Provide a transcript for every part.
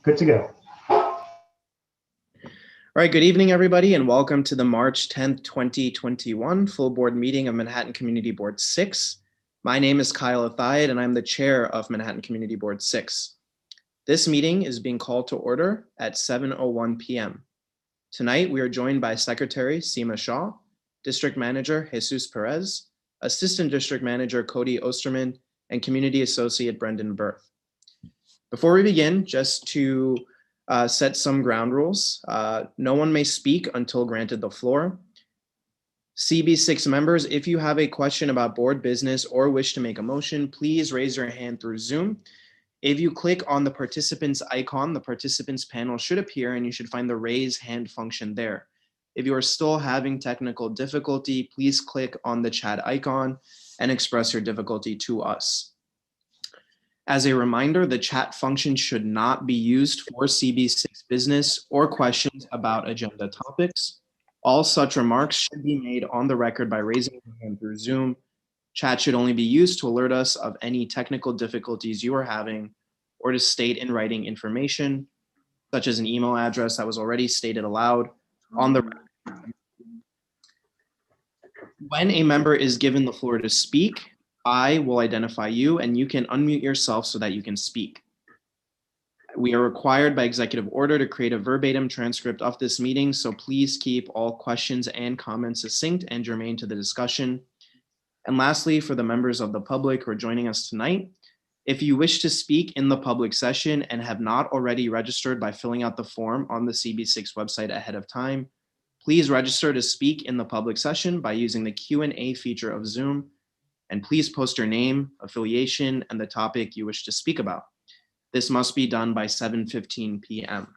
Good to go. All right, good evening, everybody, and welcome to the March 10th, 2021 full board meeting of Manhattan Community Board 6. My name is Kyle Athiad, and I'm the chair of Manhattan Community Board 6. This meeting is being called to order at 7:01 p.m. Tonight, we are joined by Secretary Seema Shah, District Manager Jesus Perez, Assistant District Manager Cody Osterman, and Community Associate Brendan Berth. Before we begin, just to set some ground rules. No one may speak until granted the floor. CB6 members, if you have a question about board business or wish to make a motion, please raise your hand through Zoom. If you click on the participants icon, the participants panel should appear and you should find the raise hand function there. If you are still having technical difficulty, please click on the chat icon and express your difficulty to us. As a reminder, the chat function should not be used for CB6 business or questions about agenda topics. All such remarks should be made on the record by raising your hand through Zoom. Chat should only be used to alert us of any technical difficulties you are having or to state in writing information, such as an email address that was already stated aloud on the record. When a member is given the floor to speak, I will identify you and you can unmute yourself so that you can speak. We are required by executive order to create a verbatim transcript of this meeting, so please keep all questions and comments succinct and germane to the discussion. And lastly, for the members of the public who are joining us tonight, if you wish to speak in the public session and have not already registered by filling out the form on the CB6 website ahead of time, please register to speak in the public session by using the Q&A feature of Zoom. And please post your name, affiliation, and the topic you wish to speak about. This must be done by 7:15 p.m.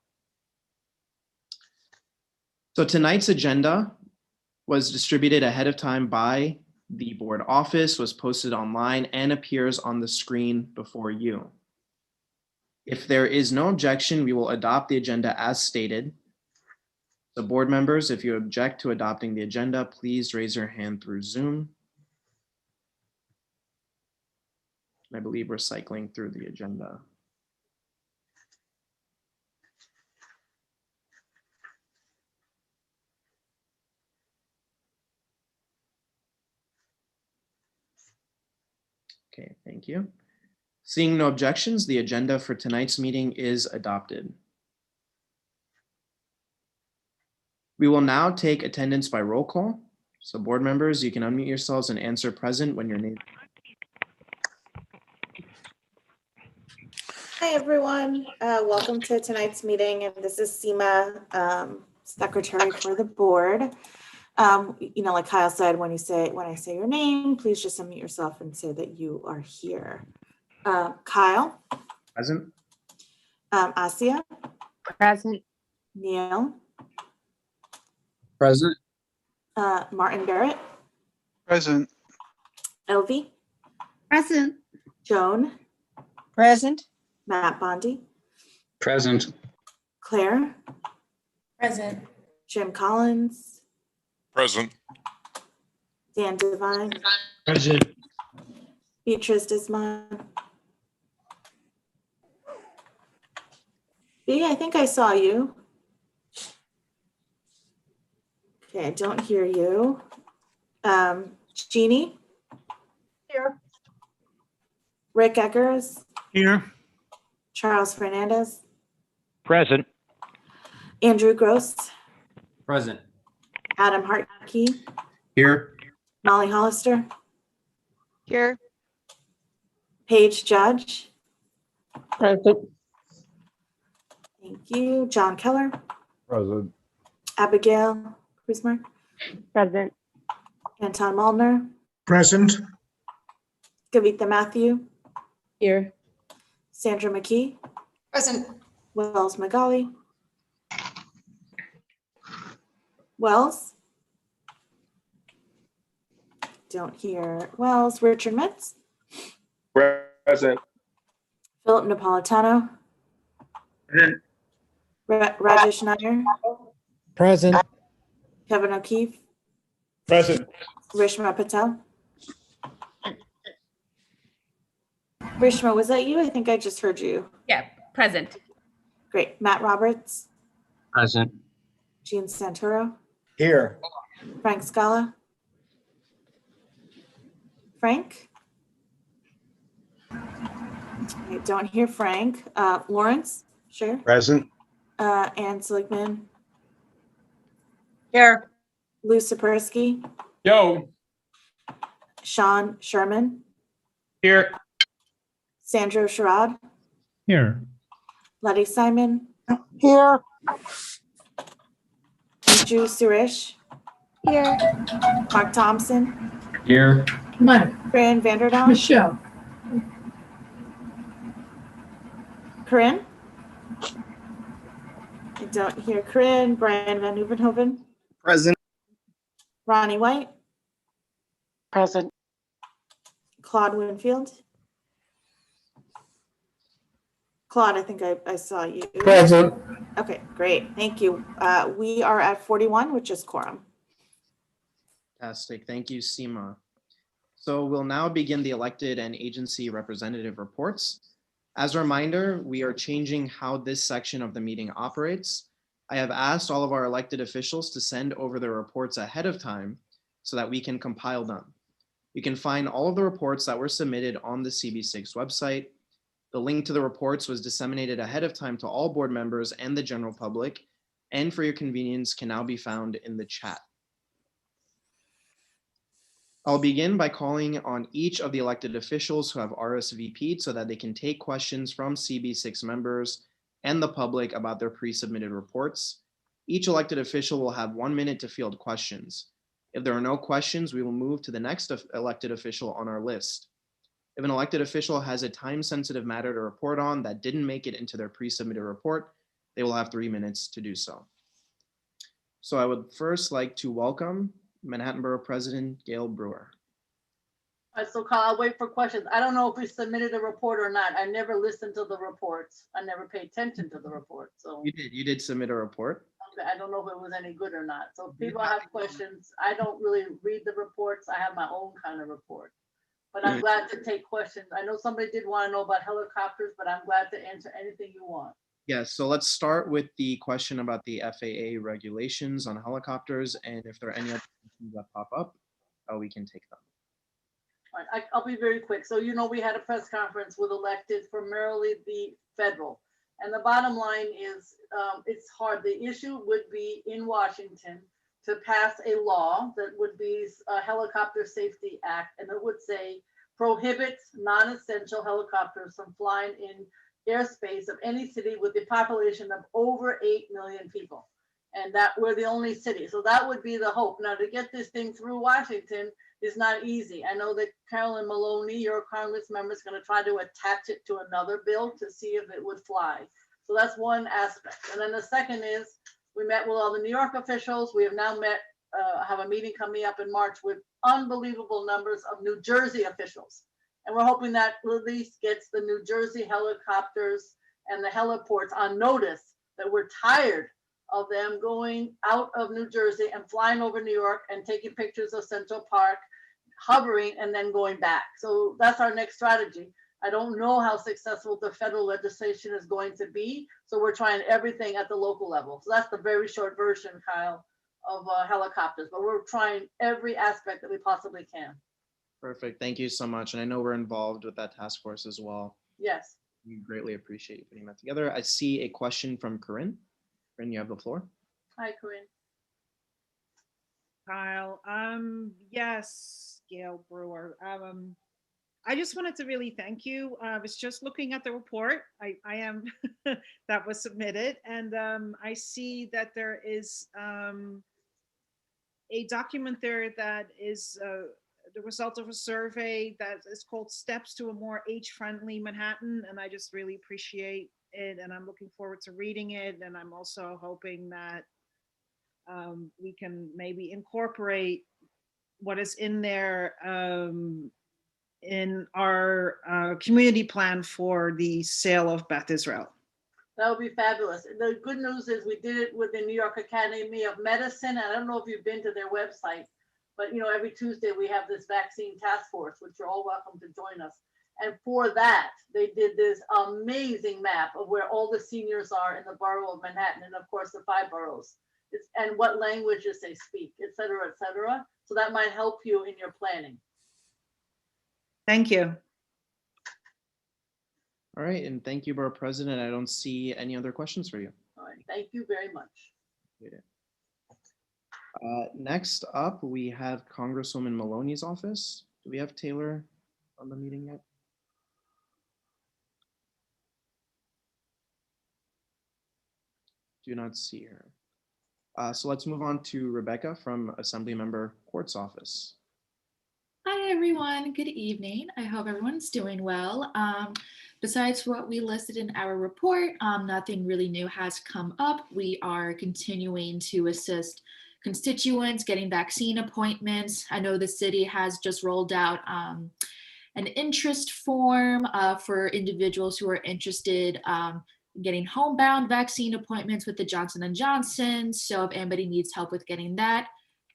So tonight's agenda was distributed ahead of time by the board office, was posted online, and appears on the screen before you. If there is no objection, we will adopt the agenda as stated. So board members, if you object to adopting the agenda, please raise your hand through Zoom. I believe we're cycling through the agenda. Okay, thank you. Seeing no objections, the agenda for tonight's meeting is adopted. We will now take attendance by roll call. So board members, you can unmute yourselves and answer present when your name. Hi, everyone. Welcome to tonight's meeting. And this is Seema, Secretary for the board. Like Kyle said, when I say your name, please just unmute yourself and say that you are here. Kyle. Present. Asia. Present. Neil. Present. Martin Barrett. Present. Elvie. Present. Joan. Present. Matt Bondi. Present. Claire. Present. Jim Collins. Present. Dan Devine. Present. Beatrice Dismon. B, I think I saw you. Okay, I don't hear you. Jeannie. Here. Rick Eggers. Here. Charles Fernandez. Present. Andrew Gross. Present. Adam Hartkey. Here. Molly Hollister. Here. Paige Judge. Present. Thank you. John Keller. Present. Abigail Kuzmer. Present. Anton Muldner. Present. Kavitha Matthew. Here. Sandra McKee. Present. Wells Magali. Wells. Don't hear Wells. Richard Metz. Present. Philip Napolitano. Present. Rajesh Nair. Present. Kevin O'Keefe. Present. Rishma Patel. Rishma, was that you? I think I just heard you. Yeah, present. Great. Matt Roberts, Present. Gene Santoro, Here. Frank Scala. Frank? I don't hear Frank. Lawrence? Sure. Present. Ann Seligman, Here. Lou Sapersky, Yo. Sean Sherman, Here. Sandro Sherrod, Here. Letty Simon, Here. Anju Suresh, Here. Mark Thompson, Here. Corinne Vanderdon, Michelle. Corinne? I don't hear Corinne. Brian Van Nieuwenhoven, Present. Ronnie White, Present. Claude Winfield. Claude, I think I saw you. Present. Okay, great. Thank you. We are at 41, which is quorum. Fantastic. Thank you, Seema. So we'll now begin the elected and agency representative reports. As a reminder, we are changing how this section of the meeting operates. I have asked all of our elected officials to send over their reports ahead of time so that we can compile them. You can find all of the reports that were submitted on the CB6 website. The link to the reports was disseminated ahead of time to all board members and the general public, and for your convenience can now be found in the chat. I'll begin by calling on each of the elected officials who have RSVP'd so that they can take questions from CB6 members and the public about their pre-submitted reports. Each elected official will have 1 minute to field questions. If there are no questions, we will move to the next elected official on our list. If an elected official has a time-sensitive matter to report on that didn't make it into their pre-submitted report, they will have 3 minutes to do so. So I would first like to welcome Manhattan Borough President Gail Brewer. All right, so Kyle, I'll wait for questions. I don't know if we submitted a report or not. I never listened to the reports. I never paid attention to the report. So You did submit a report. okay, I don't know if it was any good or not. So if people have questions, I don't really read the reports. I have my own kind of report. But I'm glad to take questions. I know somebody did want to know about helicopters, but I'm glad to answer anything you want. Yes, so let's start with the question about the FAA regulations on helicopters, and if there are any other questions that pop up, we can take them. All right, I'll be very quick. So, you know, we had a press conference with elected primarily the federal. And the bottom line is it's hard. The issue would be in Washington to pass a law that would be a Helicopter Safety Act, and it would say prohibits non-essential helicopters from flying in airspace of any city with a population of over 8 million people. And that we're the only city. So that would be the hope. Now, to get this thing through Washington is not easy. I know that Carolyn Maloney, your Congress member, is going to try to attach it to another bill to see if it would fly. So that's one aspect. And then the second is we met with all the New York officials. We have now met, have a meeting coming up in March with unbelievable numbers of New Jersey officials. And we're hoping that at least gets the New Jersey helicopters and the heliports on notice that we're tired of them going out of New Jersey and flying over New York and taking pictures of Central Park, hovering and then going back. So that's our next strategy. I don't know how successful the federal legislation is going to be. So we're trying everything at the local level. So that's the very short version, Kyle, of helicopters, but we're trying every aspect that we possibly can. Perfect, thank you so much. And I know we're involved with that task force as well. Yes. We greatly appreciate you putting that together. I see a question from Corinne. Corinne, you have the floor. Hi, Corinne. Kyle. Yes, Gail Brewer. I just wanted to really thank you. I was just looking at the report. I am that was submitted, and I see that there is a document there that is the result of a survey that is called Steps to a More Age-Friendly Manhattan, and I just really appreciate it, and I'm looking forward to reading it, and I'm also hoping that we can maybe incorporate what is in there in our community plan for the sale of Beth Israel. That would be fabulous. The good news is we did it with the New York Academy of Medicine. I don't know if you've been to their website, but you know, every Tuesday we have this vaccine task force, which you're all welcome to join us. And for that, they did this amazing map of where all the seniors are in the borough of Manhattan, and of course the 5 boroughs. And what languages they speak, et cetera, et cetera. So that might help you in your planning. Thank you. All right, and thank you, Borough President. I don't see any other questions for you. All right, thank you very much. Next up, we have Congresswoman Maloney's office. Do we have Taylor on the meeting yet? Do not see her. So let's move on to Rebecca from Assemblymember Court's office. Hi, everyone. Good evening. I hope everyone's doing well. Besides what we listed in our report, nothing really new has come up. We are continuing to assist constituents getting vaccine appointments. I know the city has just rolled out an interest form for individuals who are interested getting homebound vaccine appointments with the Johnson & Johnson. So if anybody needs help with getting that,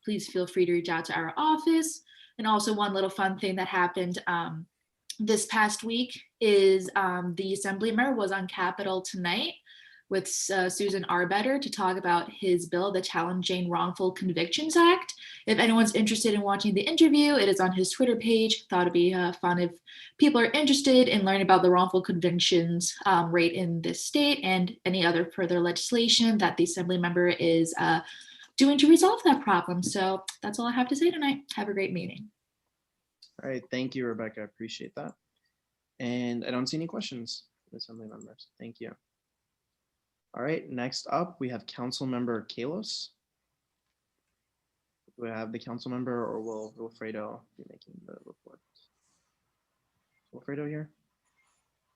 please feel free to reach out to our office. And also one little fun thing that happened this past week is the Assemblyman was on Capitol tonight with Susan Arbetter to talk about his bill, the Challenging Wrongful Convictions Act. If anyone's interested in watching the interview, it is on his Twitter page. Thought it'd be fun if people are interested in learning about the wrongful convictions rate in this state and any other further legislation that the Assembly member is doing to resolve that problem. So that's all I have to say tonight. Have a great meeting. All right, thank you, Rebecca. I appreciate that. And I don't see any questions from the Assembly members. Thank you. All right, next up, we have Council Member Kalos. Do we have the council member, or will Wilfredo be making the report? Wilfredo here?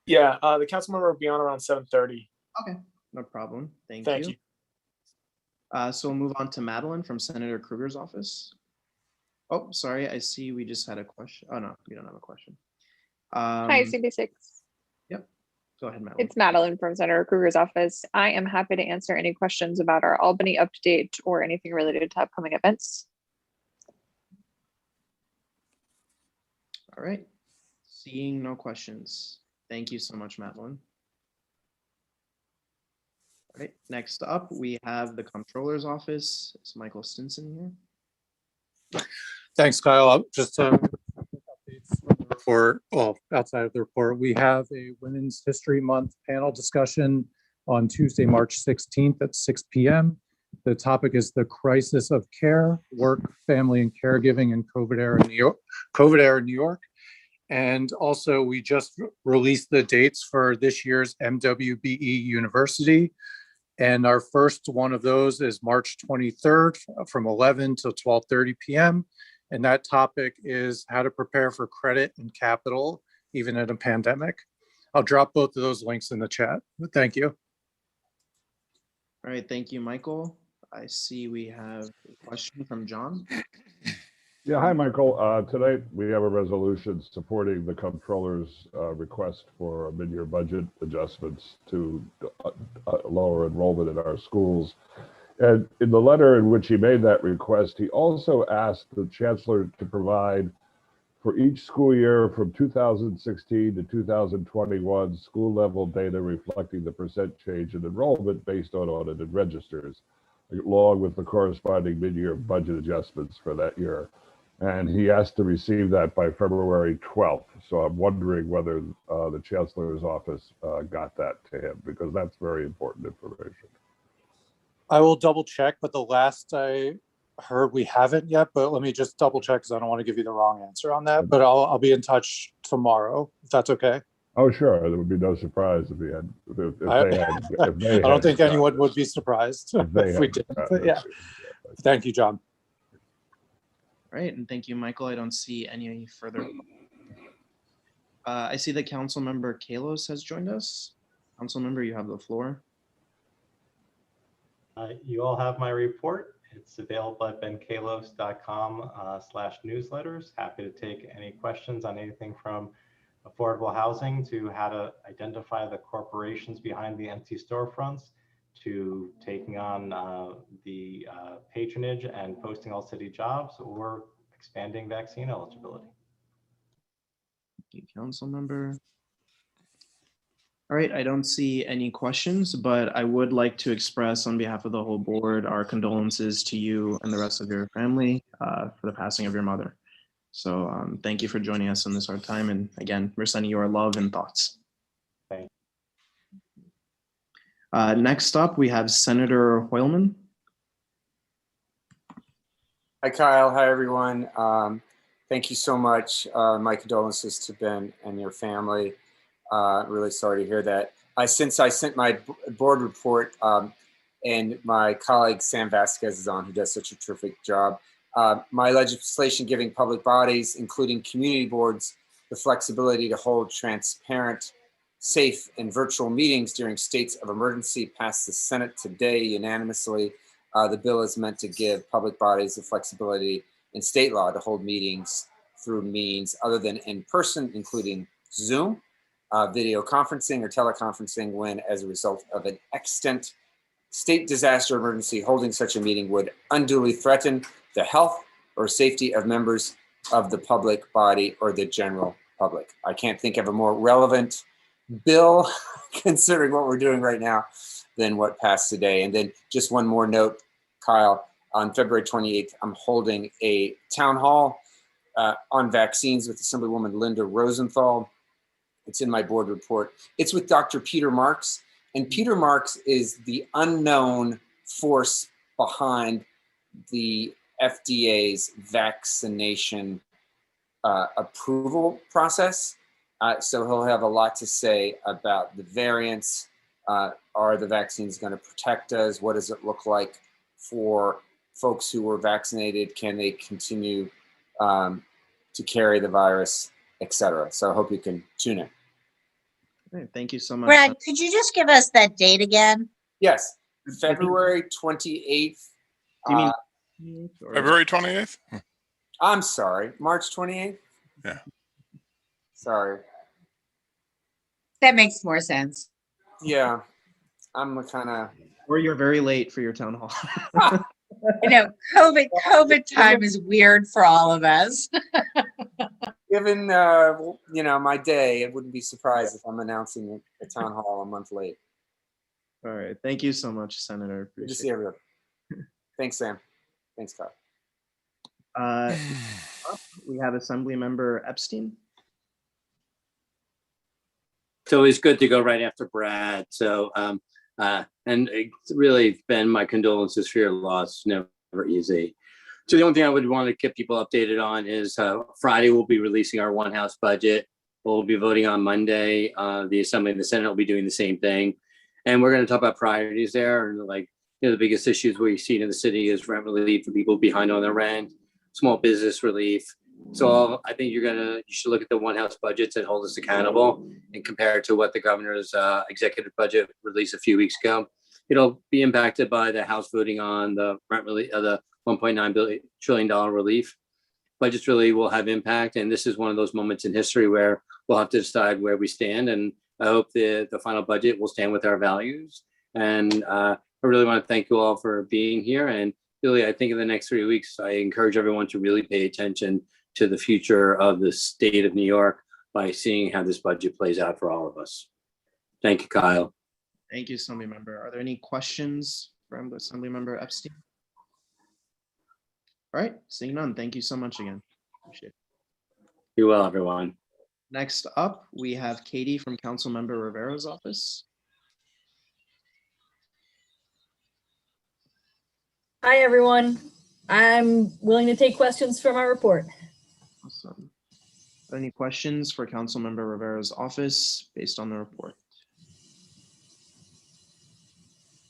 Yeah, the council member will be on around 7:30. Okay, no problem. Thank Thank you. you. So we'll move on to Madeline from Senator Kruger's office. Oh, sorry, I see we just had a question. Oh, no, we don't have a question. Hi, CB6. Yep, go ahead, Madeline. It's Madeline from Senator Kruger's office. I am happy to answer any questions about our Albany update or anything related to upcoming events. All right, seeing no questions. Thank you so much, Madeline. All right, next up, we have the Comptroller's office. It's Michael Stinson here. Thanks, Kyle. Just updates from the report. Well, outside of the report, we have a Women's History Month panel discussion on Tuesday, March 16th at 6 p.m. The topic is the crisis of care, work, family, and caregiving in COVID era New York. And also, we just released the dates for this year's MWBE University. And our first one of those is March 23rd from 11 to 12:30 p.m. And that topic is how to prepare for credit and capital, even in a pandemic. I'll drop both of those links in the chat. Thank you. All right, thank you, Michael. I see we have a question from John. Yeah, hi, Michael. Tonight we have a resolution supporting the comptroller's request for mid-year budget adjustments to lower enrollment in our schools. And in the letter in which he made that request, he also asked the chancellor to provide for each school year from 2016 to 2021 school level data reflecting the percent change in enrollment based on audited registers, along with the corresponding mid-year budget adjustments for that year. And he asked to receive that by February 12th. So I'm wondering whether the chancellor's office got that to him, because that's very important information. I will double check, but the last I heard we haven't yet, but let me just double check because I don't want to give you the wrong answer on that, but I'll be in touch tomorrow, if that's okay. Oh, sure. There would be no surprise if he had, if they had. I don't think anyone would be surprised if we did, but yeah. Thank you, John. All right, and thank you, Michael. I don't see any further. I see that Council Member Kalos has joined us. Council Member, you have the floor. You all have my report. It's available at benkalos.com/newsletters. Happy to take any questions on anything from affordable housing to how to identify the corporations behind the empty storefronts, to taking on the patronage and posting all city jobs, or expanding vaccine eligibility. Thank you, council member. All right, I don't see any questions, but I would like to express on behalf of the whole board our condolences to you and the rest of your family for the passing of your mother. So thank you for joining us in this hard time. And again, we're sending you our love and thoughts. Thank Next up, we have Senator Hoyleman. Hi, Kyle. Hi, everyone. Thank you so much. My condolences to Ben and your family. Really sorry to hear that. Since I sent my board report and my colleague Sam Vasquez is on, who does such a terrific job, my legislation giving public bodies, including community boards, the flexibility to hold transparent, safe, and virtual meetings during states of emergency passed the Senate today unanimously. The bill is meant to give public bodies the flexibility in state law to hold meetings through means other than in person, including Zoom, video conferencing or teleconferencing when, as a result of an extant state disaster emergency, holding such a meeting would unduly threaten the health or safety of members of the public body or the general public. I can't think of a more relevant bill, considering what we're doing right now, than what passed today. And then just one more note, Kyle, on February 28th, I'm holding a town hall on vaccines with Assemblywoman Linda Rosenthal. It's in my board report. It's with Dr. Peter Marks. And Peter Marks is the unknown force behind the FDA's vaccination approval process. So he'll have a lot to say about the variants. Are the vaccines going to protect us? What does it look like for folks who were vaccinated? Can they continue to carry the virus, et cetera? So I hope you can tune in. All right, thank you so much. Brad, could you just give us that date again? Yes, February 28th. Do you mean February 28th? I'm sorry, March 28th? Yeah. Sorry. That makes more sense. Yeah, I'm kind of. Or you're very late for your town hall. You know, COVID time is weird for all of us. Given, my day, I wouldn't be surprised if I'm announcing a town hall a month late. All right, thank you so much, Senator. Good to Appreciate see everyone. Thanks, Sam. Thanks, Kyle. We have Assembly Member Epstein. It's always good to go right after Brad. So, and it's really, Ben, my condolences for your loss. Never easy. So the only thing I would want to keep people updated on is Friday we'll be releasing our one house budget. We'll be voting on Monday. The Assembly and the Senate will be doing the same thing. And we're going to talk about priorities there. And the biggest issues we see in the city is rent relief for people behind on their rent, small business relief. So I think you should look at the one house budgets and hold us accountable and compare it to what the governor's executive budget released a few weeks ago. It'll be impacted by the House voting on the rent relief, the $1.9 trillion relief. Budgets really will have impact. And this is one of those moments in history where we'll have to decide where we stand. And I hope the final budget will stand with our values. And I really want to thank you all for being here. And really, I think in the next 3 weeks, I encourage everyone to really pay attention to the future of the state of New York by seeing how this budget plays out for all of us. Thank you, Kyle. Thank you, Assembly Member. Are there any questions from Assembly Member Epstein? All right, seeing none, thank you so much again. Appreciate it. Be well, everyone. Next up, we have Katie from Council Member Rivera's office. Hi, everyone. I'm willing to take questions from our report. Awesome. Any questions for Council Member Rivera's office based on the report?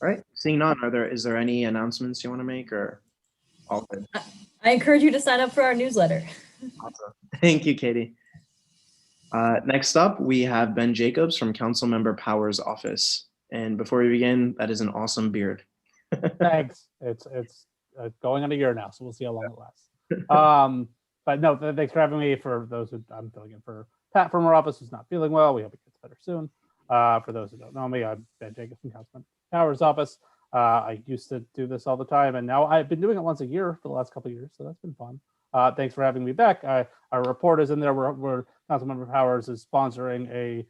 All right, seeing none, is there any announcements you want to make or all good? I encourage you to sign up for our newsletter. Awesome. Thank you, Katie. Next up, we have Ben Jacobs from Council Member Power's office. And before we begin, that is an awesome beard. Thanks. It's going on a year now, so we'll see how long it lasts. But no, thanks for having me. For those who I'm filling in for Pat from our office who's not feeling well, we hope he gets better soon. For those who don't know me, I'm Ben Jacobs from Councilman Power's office. I used to do this all the time, and now I've been doing it once a year for the last couple of years, so that's been fun. Thanks for having me back. Our report is in there where Councilmember Powers is sponsoring a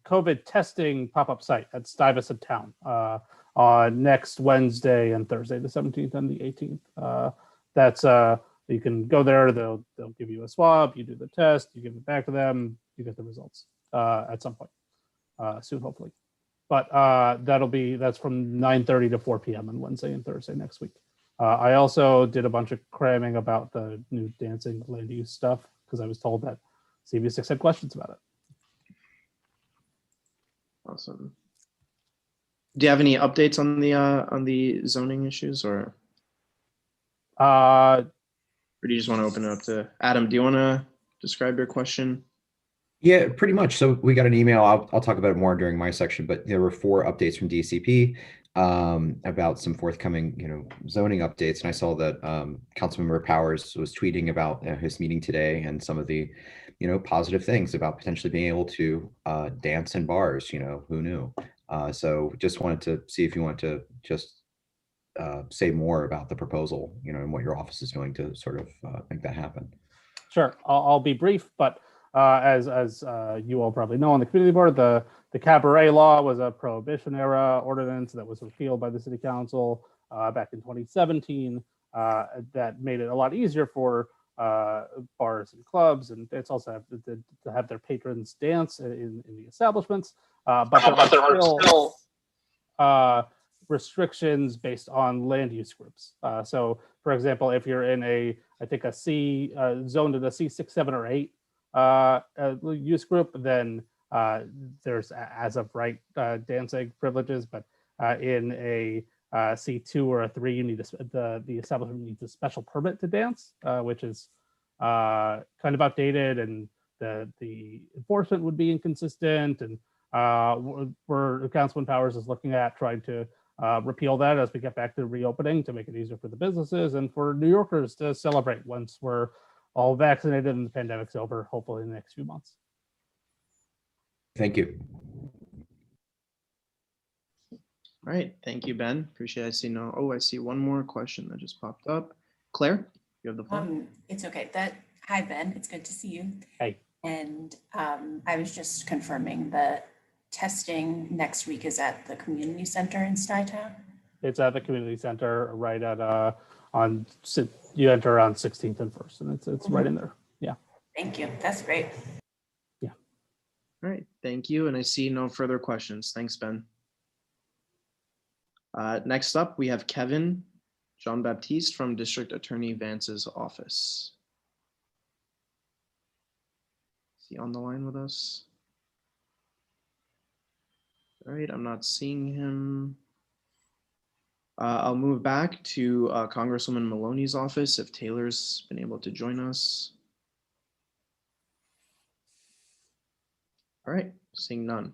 COVID testing pop-up site at Stuyvesant Town on next Wednesday and Thursday, the 17th and the 18th. That's you can go there. They'll give you a swab. You do the test. You give it back to them. You get the results at some point soon, hopefully. But that's from 9:30 to 4 p.m. on Wednesday and Thursday next week. I also did a bunch of cramming about the new dancing land use stuff because I was told that CB6 had questions about it. Awesome. Do you have any updates on the zoning issues, or do you just want to open it up to Adam? Do you want to describe your question? Yeah, pretty much. So we got an email. I'll talk about it more during my section, but there were 4 updates from DCP about some forthcoming, zoning updates. And I saw that Councilmember Powers was tweeting about his meeting today and some of the, positive things about potentially being able to dance in bars. Who knew? So just wanted to see if you want to just say more about the proposal, and what your office is doing to sort of make that happen. Sure, I'll be brief, but as you all probably know, on the community board, the cabaret law was a prohibition era ordinance that was repealed by the city council back in 2017. That made it a lot easier for bars and clubs, and it's also to have their patrons dance in the establishments. But there are still restrictions based on land use groups. So, for example, if you're in a C zoned in a C6, 7, or 8 use group, then there's as of right dancing privileges, but in a C2 or a 3, you need the establishment needs a special permit to dance, which is kind of outdated, and the enforcement would be inconsistent. And where Councilman Powers is looking at trying to repeal that as we get back to reopening to make it easier for the businesses and for New Yorkers to celebrate once we're all vaccinated and the pandemic's over, hopefully in the next few months. Thank you. All right, thank you, Ben. Appreciate it. I see one more question that just popped up. Claire, you have the floor. It's okay. Hi, Ben. It's good to see you. Hey. And I was just confirming the testing next week is at the community center in Stuytown. It's at the community center, right at you enter on 16th and 1st, and it's right in there. Yeah. Thank you. That's great. Yeah. All right, thank you. And I see no further questions. Thanks, Ben. Next up, we have Kevin Jean-Baptiste from District Attorney Vance's office. Is he on the line with us? All right, I'm not seeing him. I'll move back to Congresswoman Maloney's office if Taylor's been able to join us. All right, seeing none.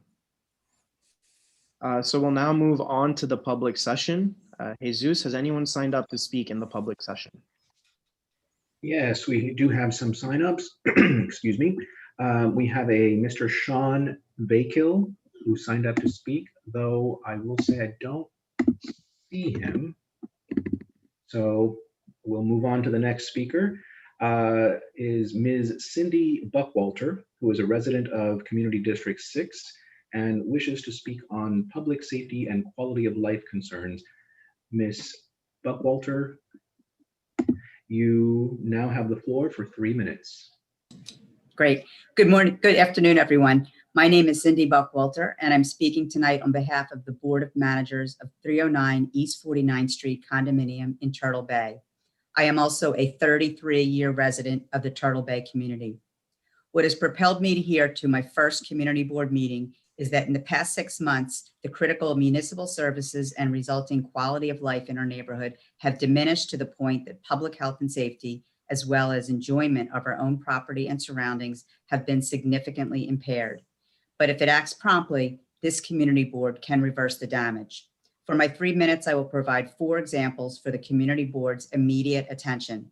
So we'll now move on to the public session. Jesus, has anyone signed up to speak in the public session? Yes, we do have some signups. Excuse me. We have a Mr. Sean Vakill who signed up to speak, though I will say I don't see him. So we'll move on to the next speaker. Is Ms. Cindy Buckwelter, who is a resident of Community District 6 and wishes to speak on public safety and quality of life concerns. Ms. Buckwelter, you now have the floor for 3 minutes. Great. Good morning. Good afternoon, everyone. My name is Cindy Buckwelter, and I'm speaking tonight on behalf of the Board of Managers of 309 East 49th Street Condominium in Turtle Bay. I am also a 33-year resident of the Turtle Bay community. What has propelled me here to my first community board meeting is that in the past 6 months, the critical municipal services and resulting quality of life in our neighborhood have diminished to the point that public health and safety, as well as enjoyment of our own property and surroundings, have been significantly impaired. But if it acts promptly, this community board can reverse the damage. For my 3 minutes, I will provide 4 examples for the community board's immediate attention.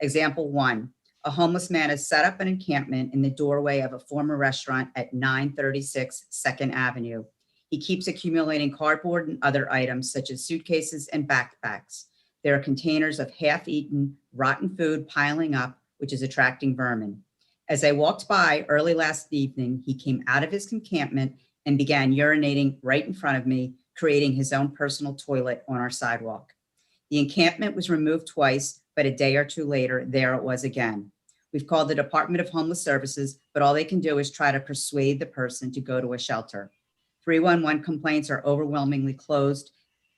Example 1, a homeless man has set up an encampment in the doorway of a former restaurant at 936 2nd Avenue. He keeps accumulating cardboard and other items such as suitcases and backpacks. There are containers of half-eaten, rotten food piling up, which is attracting vermin. As I walked by early last evening, he came out of his encampment and began urinating right in front of me, creating his own personal toilet on our sidewalk. The encampment was removed twice, but a day or two later, there it was again. We've called the Department of Homeless Services, but all they can do is try to persuade the person to go to a shelter. 311 complaints are overwhelmingly closed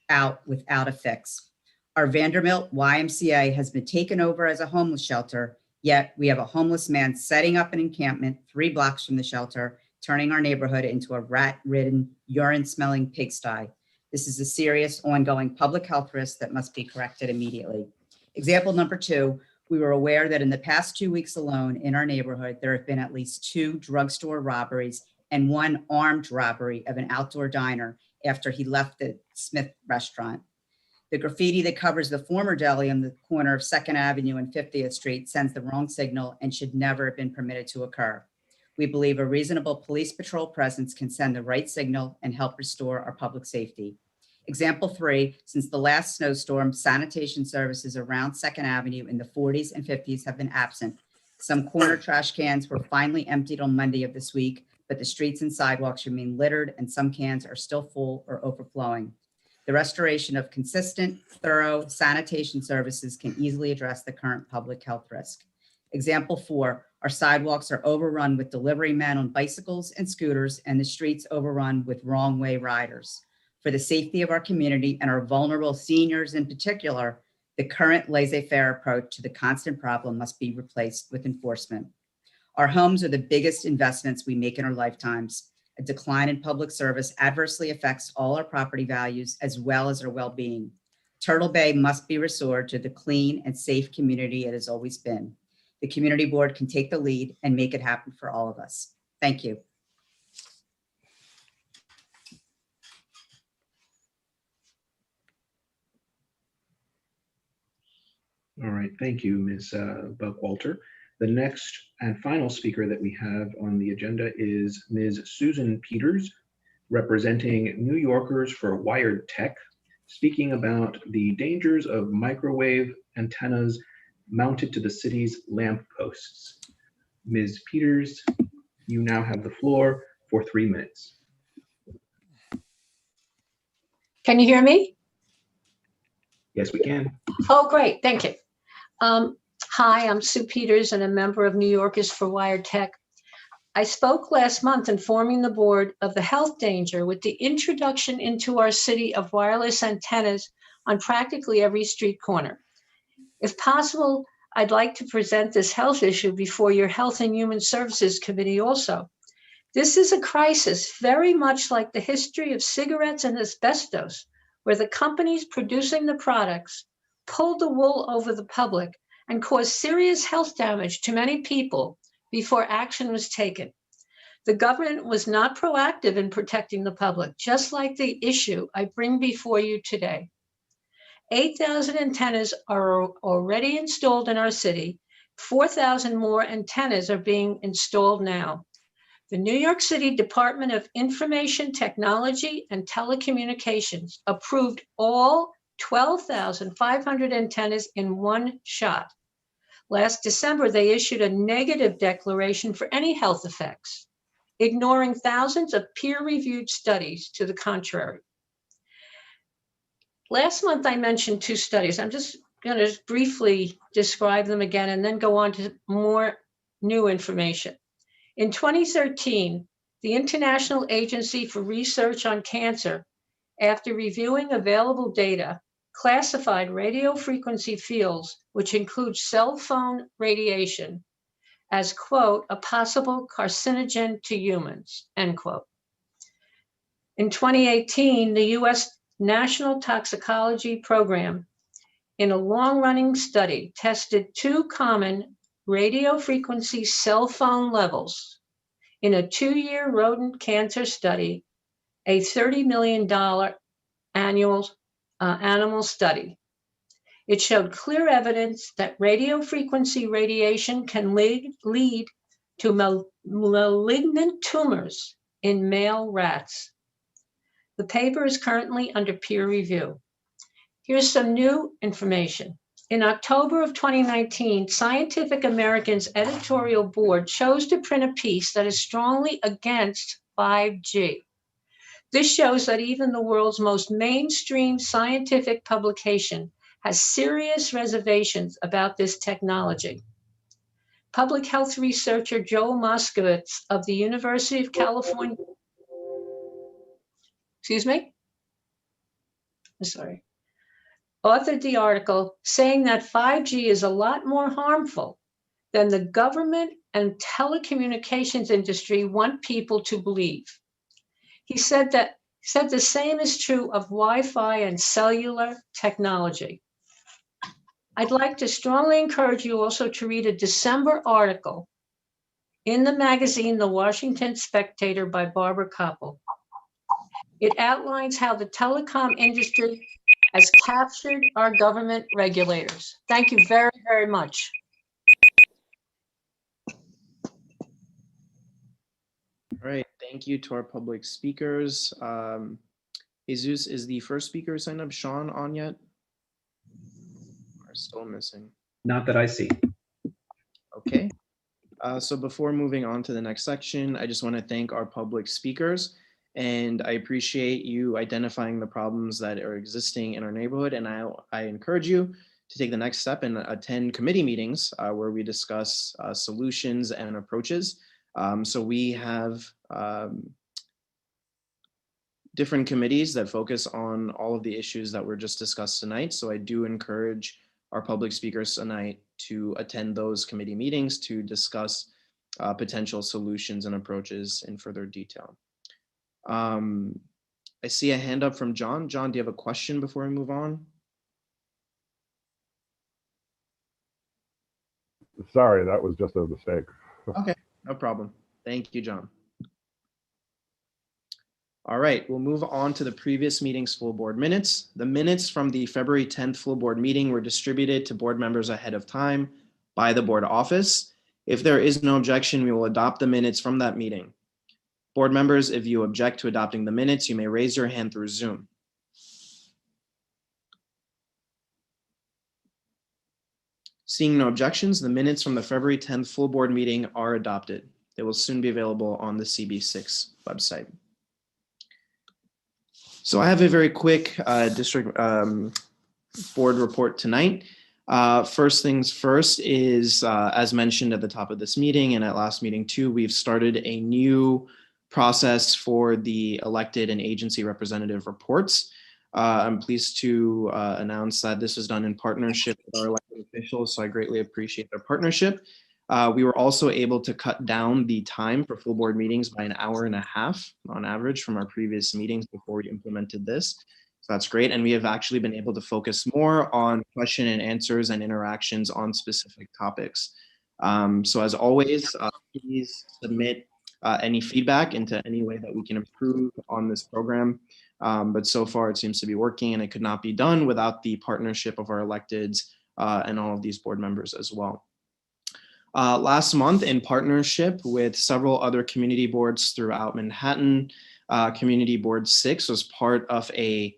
out without a fix. Our Vanderbilt YMCA has been taken over as a homeless shelter, yet we have a homeless man setting up an encampment 3 blocks from the shelter, turning our neighborhood into a rat-ridden, urine-smelling pigsty. This is a serious, ongoing public health risk that must be corrected immediately. Example number 2, we were aware that in the past 2 weeks alone in our neighborhood, there have been at least 2 drugstore robberies and 1 armed robbery of an outdoor diner after he left the Smith restaurant. The graffiti that covers the former deli on the corner of 2nd Avenue and 50th Street sends the wrong signal and should never have been permitted to occur. We believe a reasonable police patrol presence can send the right signal and help restore our public safety. Example 3, since the last snowstorm, sanitation services around 2nd Avenue in the 40s and 50s have been absent. Some corner trash cans were finally emptied on Monday of this week, but the streets and sidewalks remain littered and some cans are still full or overflowing. The restoration of consistent, thorough sanitation services can easily address the current public health risk. Example 4, our sidewalks are overrun with delivery men on bicycles and scooters and the streets overrun with wrong way riders. For the safety of our community and our vulnerable seniors in particular, the current laissez-faire approach to the constant problem must be replaced with enforcement. Our homes are the biggest investments we make in our lifetimes. A decline in public service adversely affects all our property values as well as our well-being. Turtle Bay must be restored to the clean and safe community it has always been. The community board can take the lead and make it happen for all of us. Thank you. All right, thank you, Ms. Buckwelter. The next and final speaker that we have on the agenda is Ms. Susan Peters, representing New Yorkers for Wired Tech, speaking about the dangers of microwave antennas mounted to the city's lamp posts. Ms. Peters, you now have the floor for 3 minutes. Can you hear me? Yes, we can. Oh, great. Thank you. Hi, I'm Sue Peters and a member of New Yorkers for Wired Tech. I spoke last month informing the board of the health danger with the introduction into our city of wireless antennas on practically every street corner. If possible, I'd like to present this health issue before your Health and Human Services Committee also. This is a crisis very much like the history of cigarettes and asbestos, where the companies producing the products pulled the wool over the public and caused serious health damage to many people before action was taken. The government was not proactive in protecting the public, just like the issue I bring before you today. 8,000 antennas are already installed in our city. 4,000 more antennas are being installed now. The New York City Department of Information Technology and Telecommunications approved all 12,500 antennas in one shot. Last December, they issued a negative declaration for any health effects, ignoring thousands of peer-reviewed studies to the contrary. Last month, I mentioned 2 studies. I'm just going to briefly describe them again and then go on to more new information. In 2013, the International Agency for Research on Cancer, after reviewing available data, classified radio frequency fields, which include cell phone radiation, as, quote, a possible carcinogen to humans, end quote. In 2018, the US National Toxicology Program, in a long-running study, tested 2 common radio frequency cell phone levels in a 2-year rodent cancer study, a $30 million annual animal study. It showed clear evidence that radio frequency radiation can lead to malignant tumors in male rats. The paper is currently under peer review. Here's some new information. In October of 2019, Scientific American's editorial board chose to print a piece that is strongly against 5G. This shows that even the world's most mainstream scientific publication has serious reservations about this technology. Public health researcher Joel Moskowitz of the University of California, authored the article saying that 5G is a lot more harmful than the government and telecommunications industry want people to believe. He said the same is true of Wi-Fi and cellular technology. I'd like to strongly encourage you also to read a December article in the magazine The Washington Spectator by Barbara Koppel. It outlines how the telecom industry has captured our government regulators. Thank you very, very much. All right, thank you to our public speakers. Jesus is the first speaker signed up. Sean on yet? Are still missing. Not that I see. Okay. So before moving on to the next section, I just want to thank our public speakers, and I appreciate you identifying the problems that are existing in our neighborhood. And I encourage you to take the next step and attend committee meetings where we discuss solutions and approaches. So we have different committees that focus on all of the issues that were just discussed tonight. So I do encourage our public speakers tonight to attend those committee meetings to discuss potential solutions and approaches in further detail. I see a hand up from John. John, do you have a question before we move on? Sorry, that was just a mistake. Okay, no problem. Thank you, John. All right, we'll move on to the previous meeting's full board minutes. The minutes from the February 10th full board meeting were distributed to board members ahead of time by the board office. If there is no objection, we will adopt the minutes from that meeting. Board members, if you object to adopting the minutes, you may raise your hand through Zoom. Seeing no objections, the minutes from the February 10th full board meeting are adopted. They will soon be available on the CB6 website. So I have a very quick district board report tonight. First things first is, as mentioned at the top of this meeting and at last meeting too, we've started a new process for the elected and agency representative reports. I'm pleased to announce that this was done in partnership with our elected officials, so I greatly appreciate their partnership. We were also able to cut down the time for full board meetings by an hour and a half on average from our previous meetings before we implemented this. So that's great. And we have actually been able to focus more on question and answers and interactions on specific topics. So as always, please submit any feedback into any way that we can improve on this program. But so far it seems to be working, and it could not be done without the partnership of our electeds and all of these board members as well. Last month, in partnership with several other community boards throughout Manhattan, Community Board 6 was part of a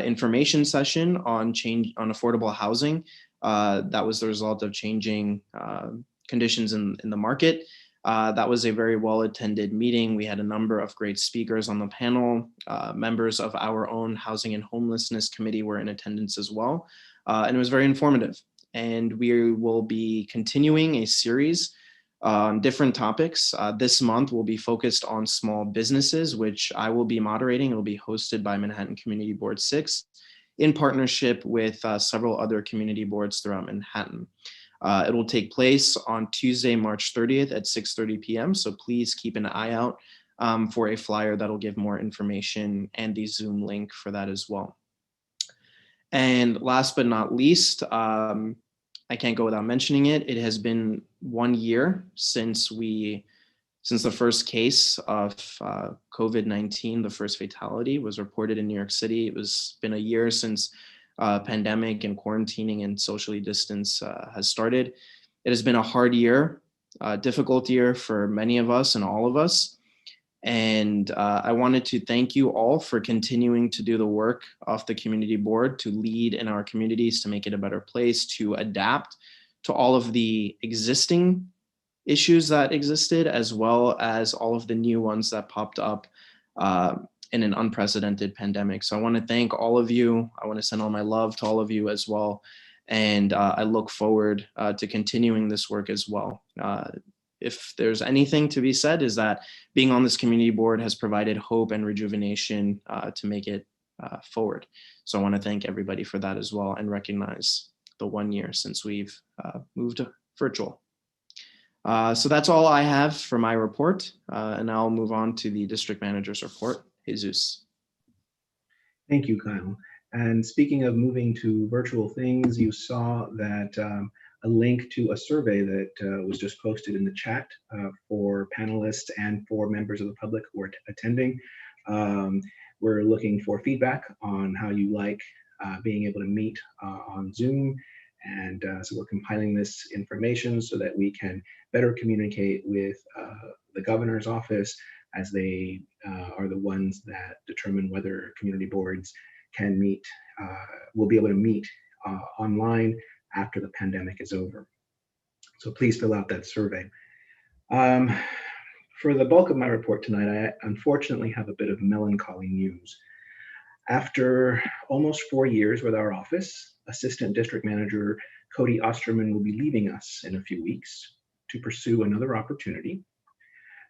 information session on affordable housing. That was the result of changing conditions in the market. That was a very well-attended meeting. We had a number of great speakers on the panel. Members of our own Housing and Homelessness Committee were in attendance as well. And it was very informative. And we will be continuing a series on different topics. This month will be focused on small businesses, which I will be moderating. It will be hosted by Manhattan Community Board 6 in partnership with several other community boards throughout Manhattan. It will take place on Tuesday, March 30th at 6:30 p.m. So please keep an eye out for a flyer that'll give more information and the Zoom link for that as well. And last but not least, I can't go without mentioning it. It has been 1 year since the first case of COVID-19, the first fatality, was reported in New York City. It was been a year since pandemic and quarantining and socially distance has started. It has been a hard year, difficult year for many of us and all of us. And I wanted to thank you all for continuing to do the work of the community board, to lead in our communities, to make it a better place, to adapt to all of the existing issues that existed, as well as all of the new ones that popped up in an unprecedented pandemic. So I want to thank all of you. I want to send all my love to all of you as well. And I look forward to continuing this work as well. If there's anything to be said, is that being on this community board has provided hope and rejuvenation to make it forward. So I want to thank everybody for that as well, and recognize the 1 year since we've moved virtual. So that's all I have for my report, and I'll move on to the district manager's report. Jesus. Thank you, Kyle. And speaking of moving to virtual things, you saw that a link to a survey that was just posted in the chat for panelists and for members of the public who are attending. We're looking for feedback on how you like being able to meet on Zoom. And so we're compiling this information so that we can better communicate with the governor's office, as they are the ones that determine whether community boards can meet, will be able to meet online after the pandemic is over. So please fill out that survey. For the bulk of my report tonight, I unfortunately have a bit of melancholy news. After almost 4 years with our office, Assistant District Manager Cody Osterman will be leaving us in a few weeks to pursue another opportunity.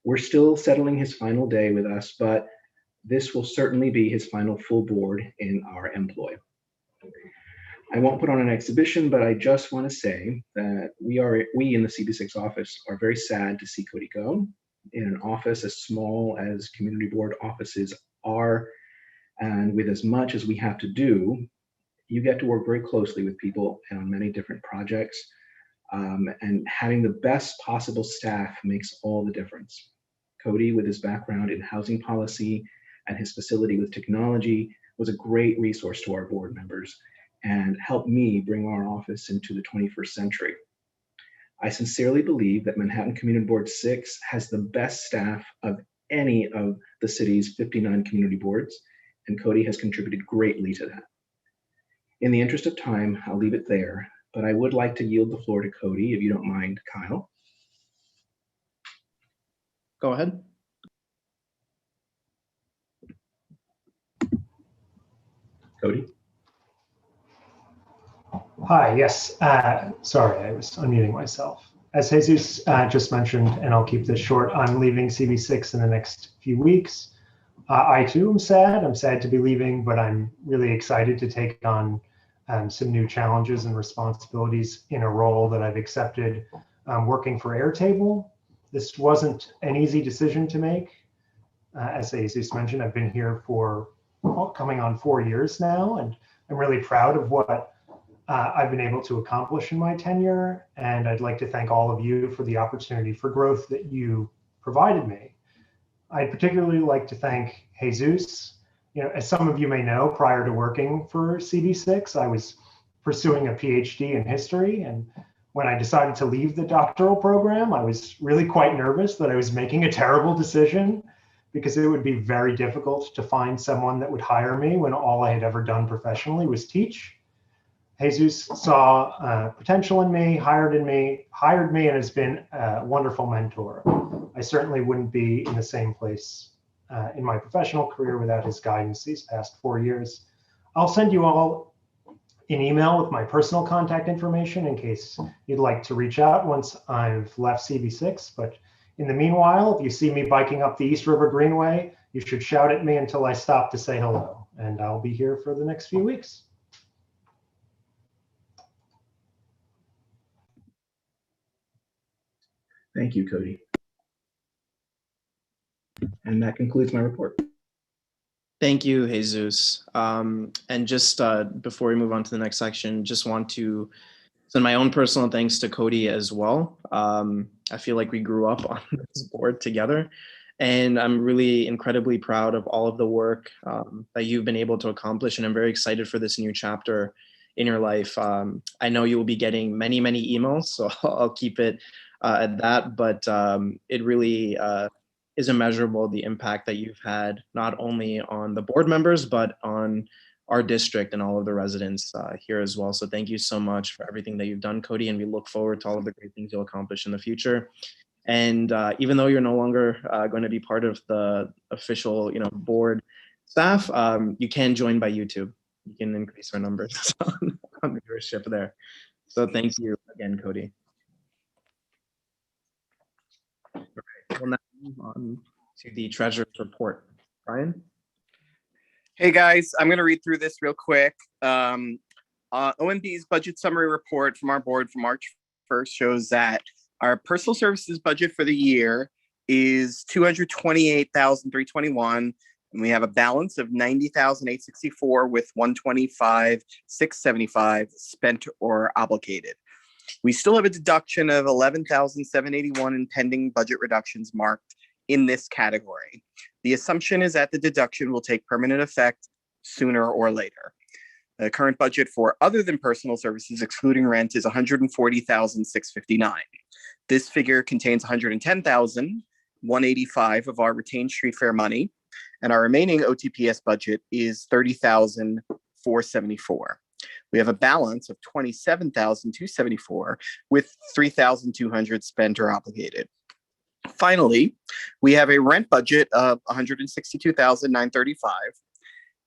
We're still settling his final day with us, but this will certainly be his final full board in our employ. I won't put on an exhibition, but I just want to say that we in the CB6 office are very sad to see Cody go. In an office as small as community board offices are, and with as much as we have to do, you get to work very closely with people and on many different projects. And having the best possible staff makes all the difference. Cody, with his background in housing policy and his facility with technology, was a great resource to our board members and helped me bring our office into the 21st century. I sincerely believe that Manhattan Community Board 6 has the best staff of any of the city's 59 community boards, and Cody has contributed greatly to that. In the interest of time, I'll leave it there, but I would like to yield the floor to Cody, if you don't mind, Kyle. Go ahead. Cody. Hi, yes. Sorry, I was unmuting myself. As Jesus just mentioned, and I'll keep this short, I'm leaving CB6 in the next few weeks. I too am sad. I'm sad to be leaving, but I'm really excited to take on some new challenges and responsibilities in a role that I've accepted working for Airtable. This wasn't an easy decision to make. As Jesus mentioned, I've been here for coming on 4 years now, and I'm really proud of what I've been able to accomplish in my tenure. And I'd like to thank all of you for the opportunity for growth that you provided me. I'd particularly like to thank Jesus. You know, as some of you may know, prior to working for CB6, I was pursuing a PhD in history. And when I decided to leave the doctoral program, I was really quite nervous that I was making a terrible decision, because it would be very difficult to find someone that would hire me when all I had ever done professionally was teach. Jesus saw potential in me, hired me, and has been a wonderful mentor. I certainly wouldn't be in the same place in my professional career without his guidance these past 4 years. I'll send you all an email with my personal contact information in case you'd like to reach out once I've left CB6. But in the meanwhile, if you see me biking up the East River Greenway, you should shout at me until I stop to say hello. And I'll be here for the next few weeks. Thank you, Cody. And that concludes my report. Thank you, Jesus. And just before we move on to the next section, just want to send my own personal thanks to Cody as well. I feel like we grew up on this board together, and I'm really incredibly proud of all of the work that you've been able to accomplish, and I'm very excited for this new chapter in your life. I know you will be getting many, many emails, so I'll keep it at that, but it really is immeasurable, the impact that you've had, not only on the board members, but on our district and all of the residents here as well. So thank you so much for everything that you've done, Cody, and we look forward to all of the great things you'll accomplish in the future. And even though you're no longer going to be part of the official, board staff, you can join by YouTube. You can increase our numbers on viewership there. So thank you again, Cody. All right, we'll now move on to the treasurer's report. Brian? Hey guys, I'm going to read through this real quick. OMB's budget summary report from our board from March 1st shows that our personal services budget for the year is $228,321, and we have a balance of $90,864 with $125,675 spent or obligated. We still have a deduction of $11,781 in pending budget reductions marked in this category. The assumption is that the deduction will take permanent effect sooner or later. The current budget for other than personal services, excluding rent, is $140,659. This figure contains $110,185 of our retained street fair money, and our remaining OTPS budget is $30,474. We have a balance of $27,274 with $3,200 spent or obligated. Finally, we have a rent budget of $162,935,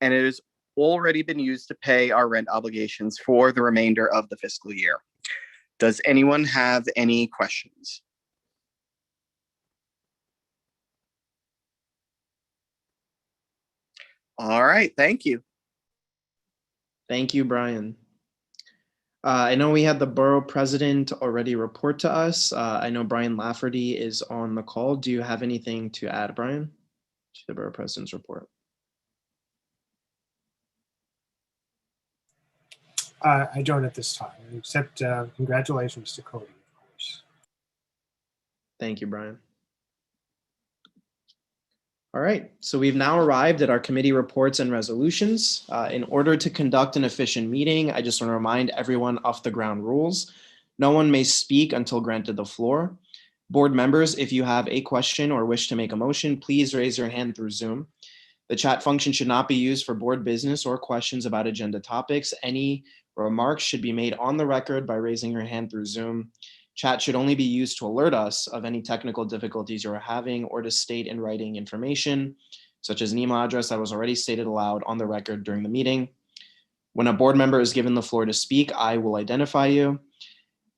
and it has already been used to pay our rent obligations for the remainder of the fiscal year. Does anyone have any questions? All right, thank you. Thank you, Brian. I know we had the borough president already report to us. I know Brian Lafferty is on the call. Do you have anything to add, Brian, to the borough president's report? I don't at this time, except congratulations to Cody, of course. Thank you, Brian. All right, so we've now arrived at our committee reports and resolutions. In order to conduct an efficient meeting, I just want to remind everyone of the ground rules. No one may speak until granted the floor. Board members, if you have a question or wish to make a motion, please raise your hand through Zoom. The chat function should not be used for board business or questions about agenda topics. Any remarks should be made on the record by raising your hand through Zoom. Chat should only be used to alert us of any technical difficulties you are having or to state in writing information, such as an email address that was already stated aloud on the record during the meeting. When a board member is given the floor to speak, I will identify you.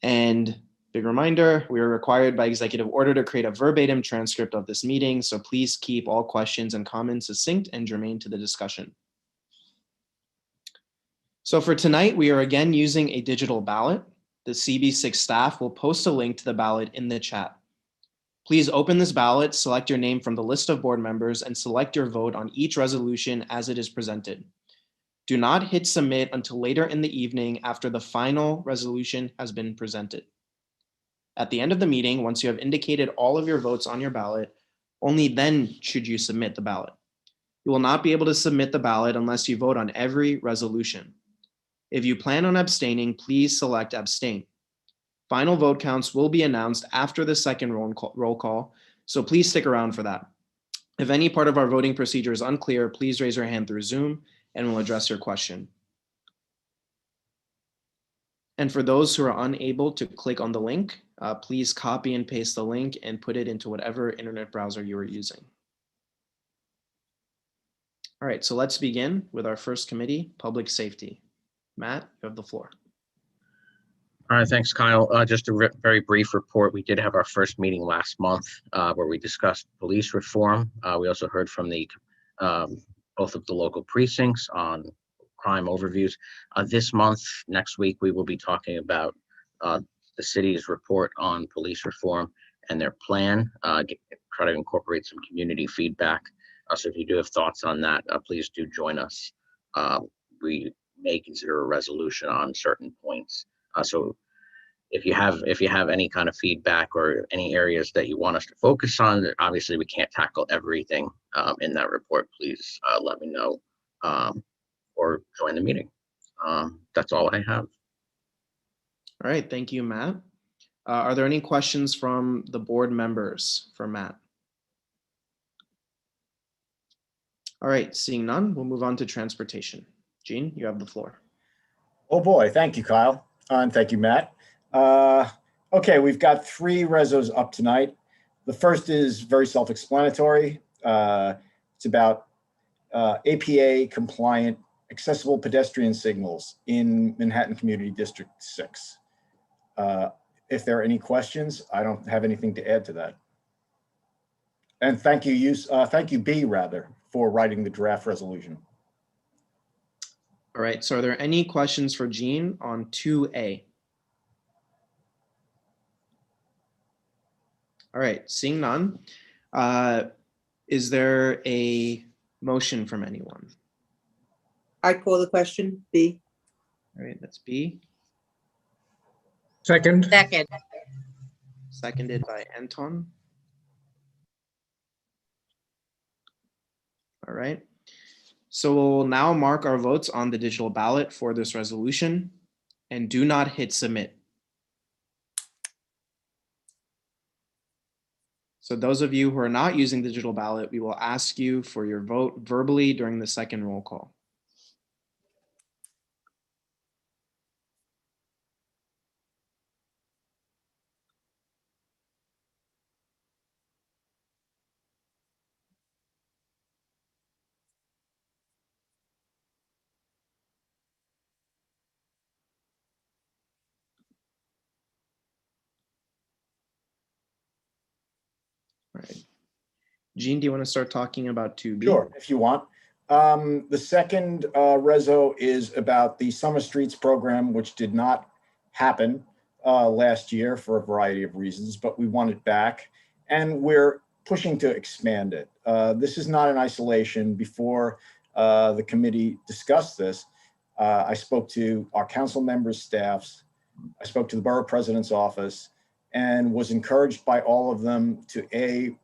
And big reminder, we are required by executive order to create a verbatim transcript of this meeting, so please keep all questions and comments succinct and germane to the discussion. So for tonight, we are again using a digital ballot. The CB6 staff will post a link to the ballot in the chat. Please open this ballot, select your name from the list of board members, and select your vote on each resolution as it is presented. Do not hit submit until later in the evening after the final resolution has been presented. At the end of the meeting, once you have indicated all of your votes on your ballot, only then should you submit the ballot. You will not be able to submit the ballot unless you vote on every resolution. If you plan on abstaining, please select abstain. Final vote counts will be announced after the second roll call, so please stick around for that. If any part of our voting procedure is unclear, please raise your hand through Zoom and we'll address your question. And for those who are unable to click on the link, please copy and paste the link and put it into whatever internet browser you are using. All right, so let's begin with our first committee, public safety. Matt, you have the floor. All right, thanks, Kyle. Just a very brief report. We did have our first meeting last month where we discussed police reform. We also heard from the both of the local precincts on crime overviews. This month, next week, we will be talking about the city's report on police reform and their plan, try to incorporate some community feedback. So if you do have thoughts on that, please do join us. We may consider a resolution on certain points. So if you have any kind of feedback or any areas that you want us to focus on, obviously we can't tackle everything in that report. Please let me know or join the meeting. That's all I have. All right, thank you, Matt. Are there any questions from the board members for Matt? All right, seeing none, we'll move on to transportation. Gene, you have the floor. Oh boy, thank you, Kyle. And thank you, Matt. Okay, we've got 3 resos up tonight. The first is very self-explanatory. It's about APA compliant accessible pedestrian signals in Manhattan Community District 6. If there are any questions, I don't have anything to add to that. And thank you, B, rather, for writing the draft resolution. All right, so are there any questions for Gene on 2A? All right, seeing none. Is there a motion from anyone? I call the question, B. All right, that's B. Second. Second. Seconded by Anton. All right. So we'll now mark our votes on the digital ballot for this resolution and do not hit submit. So those of you who are not using the digital ballot, we will ask you for your vote verbally during the second roll call. All right. Gene, do you want to start talking about 2B? Sure, if you want. The second reso is about the Summer Streets program, which did not happen last year for a variety of reasons, but we want it back, and we're pushing to expand it. This is not in isolation. Before the committee discussed this, I spoke to our council members' staffs, I spoke to the borough president's office, and was encouraged by all of them to A,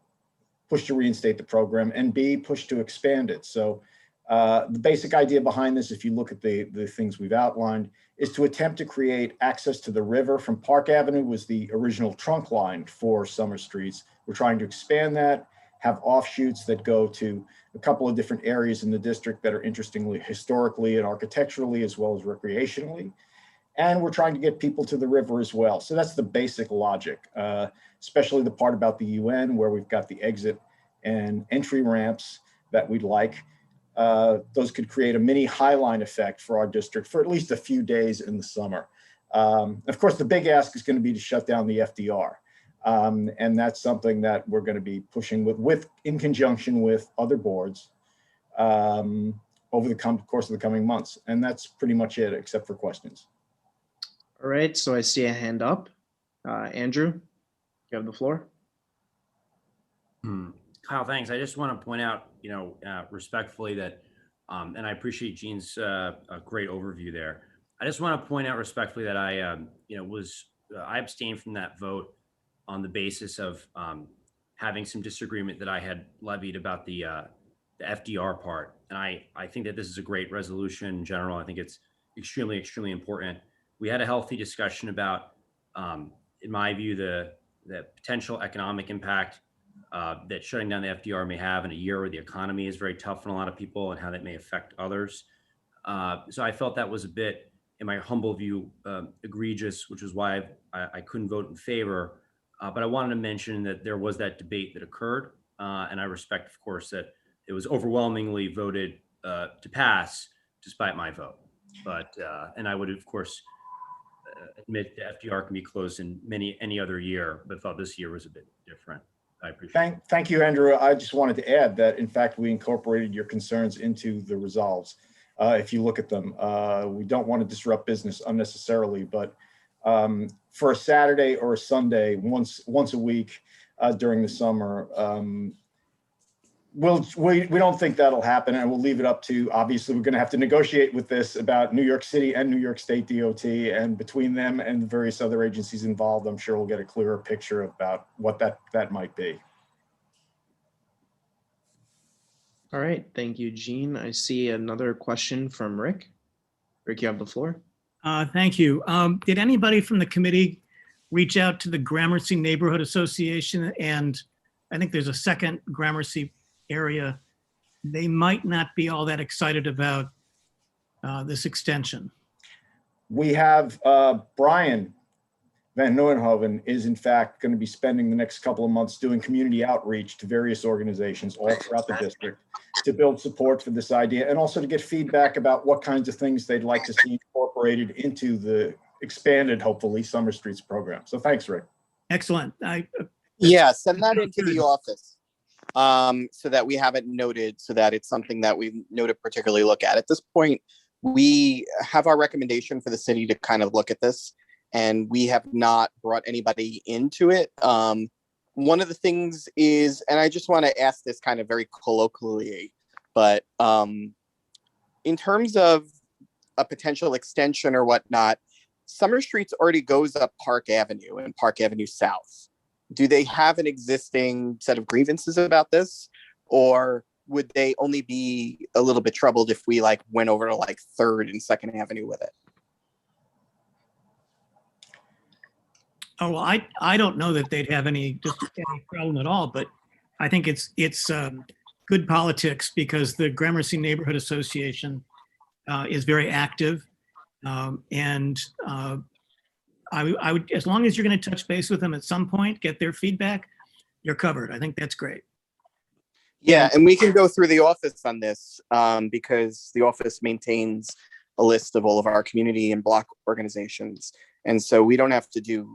push to reinstate the program, and B, push to expand it. So the basic idea behind this, if you look at the things we've outlined, is to attempt to create access to the river from Park Avenue was the original trunk line for Summer Streets. We're trying to expand that, have offshoots that go to a couple of different areas in the district that are interestingly historically and architecturally as well as recreationally. And we're trying to get people to the river as well. So that's the basic logic, especially the part about the UN where we've got the exit and entry ramps that we'd like. Those could create a mini highline effect for our district for at least a few days in the summer. Of course, the big ask is going to be to shut down the FDR. And that's something that we're going to be pushing in conjunction with other boards over the course of the coming months. And that's pretty much it, except for questions. All right, so I see a hand up. Andrew, you have the floor. Kyle, thanks. I just want to point out, respectfully that, and I appreciate Gene's great overview there. I just want to point out respectfully that I abstained from that vote on the basis of having some disagreement that I had levied about the FDR part. And I think that this is a great resolution in general. I think it's extremely, extremely important. We had a healthy discussion about, in my view, the potential economic impact that shutting down the FDR may have in a year where the economy is very tough on a lot of people and how that may affect others. So I felt that was a bit, in my humble view, egregious, which is why I couldn't vote in favor. But I wanted to mention that there was that debate that occurred. And I respect, of course, that it was overwhelmingly voted to pass despite my vote. But, and I would, of course, admit the FDR can be closed in any other year, but thought this year was a bit different. I appreciate it. Thank you, Andrew. I just wanted to add that, in fact, we incorporated your concerns into the resolves. If you look at them, we don't want to disrupt business unnecessarily, but for a Saturday or a Sunday, once a week during the summer, we don't think that'll happen, and we'll leave it up to, obviously, we're going to have to negotiate with this about New York City and New York State DOT, and between them and the various other agencies involved, I'm sure we'll get a clearer picture about what that might be. All right, thank you, Gene. I see another question from Rick. Rick, you have the floor. Thank you. Did anybody from the committee reach out to the Gramercy Neighborhood Association? And I think there's a second Gramercy area they might not be all that excited about this extension. We have Brian Van Nieuwenhoven is in fact going to be spending the next couple of months doing community outreach to various organizations all throughout the district to build support for this idea and also to get feedback about what kinds of things they'd like to see incorporated into the expanded, hopefully, Summer Streets program. So thanks, Rick. Excellent. Yeah, send that into the office so that we have it noted, so that it's something that we know to particularly look at. At this point, we have our recommendation for the city to kind of look at this, and we have not brought anybody into it. One of the things is, and I just want to ask this kind of very colloquially, but in terms of a potential extension or whatnot, Summer Streets already goes up Park Avenue and Park Avenue South. Do they have an existing set of grievances about this? Or would they only be a little bit troubled if we like went over to like 3rd and 2nd Avenue with it? Oh, well, I don't know that they'd have any problem at all, but I think it's good politics because the Gramercy Neighborhood Association is very active, and I would, as long as you're going to touch base with them at some point, get their feedback, you're covered. I think that's great. Yeah, and we can go through the office on this because the office maintains a list of all of our community and block organizations, and so we don't have to do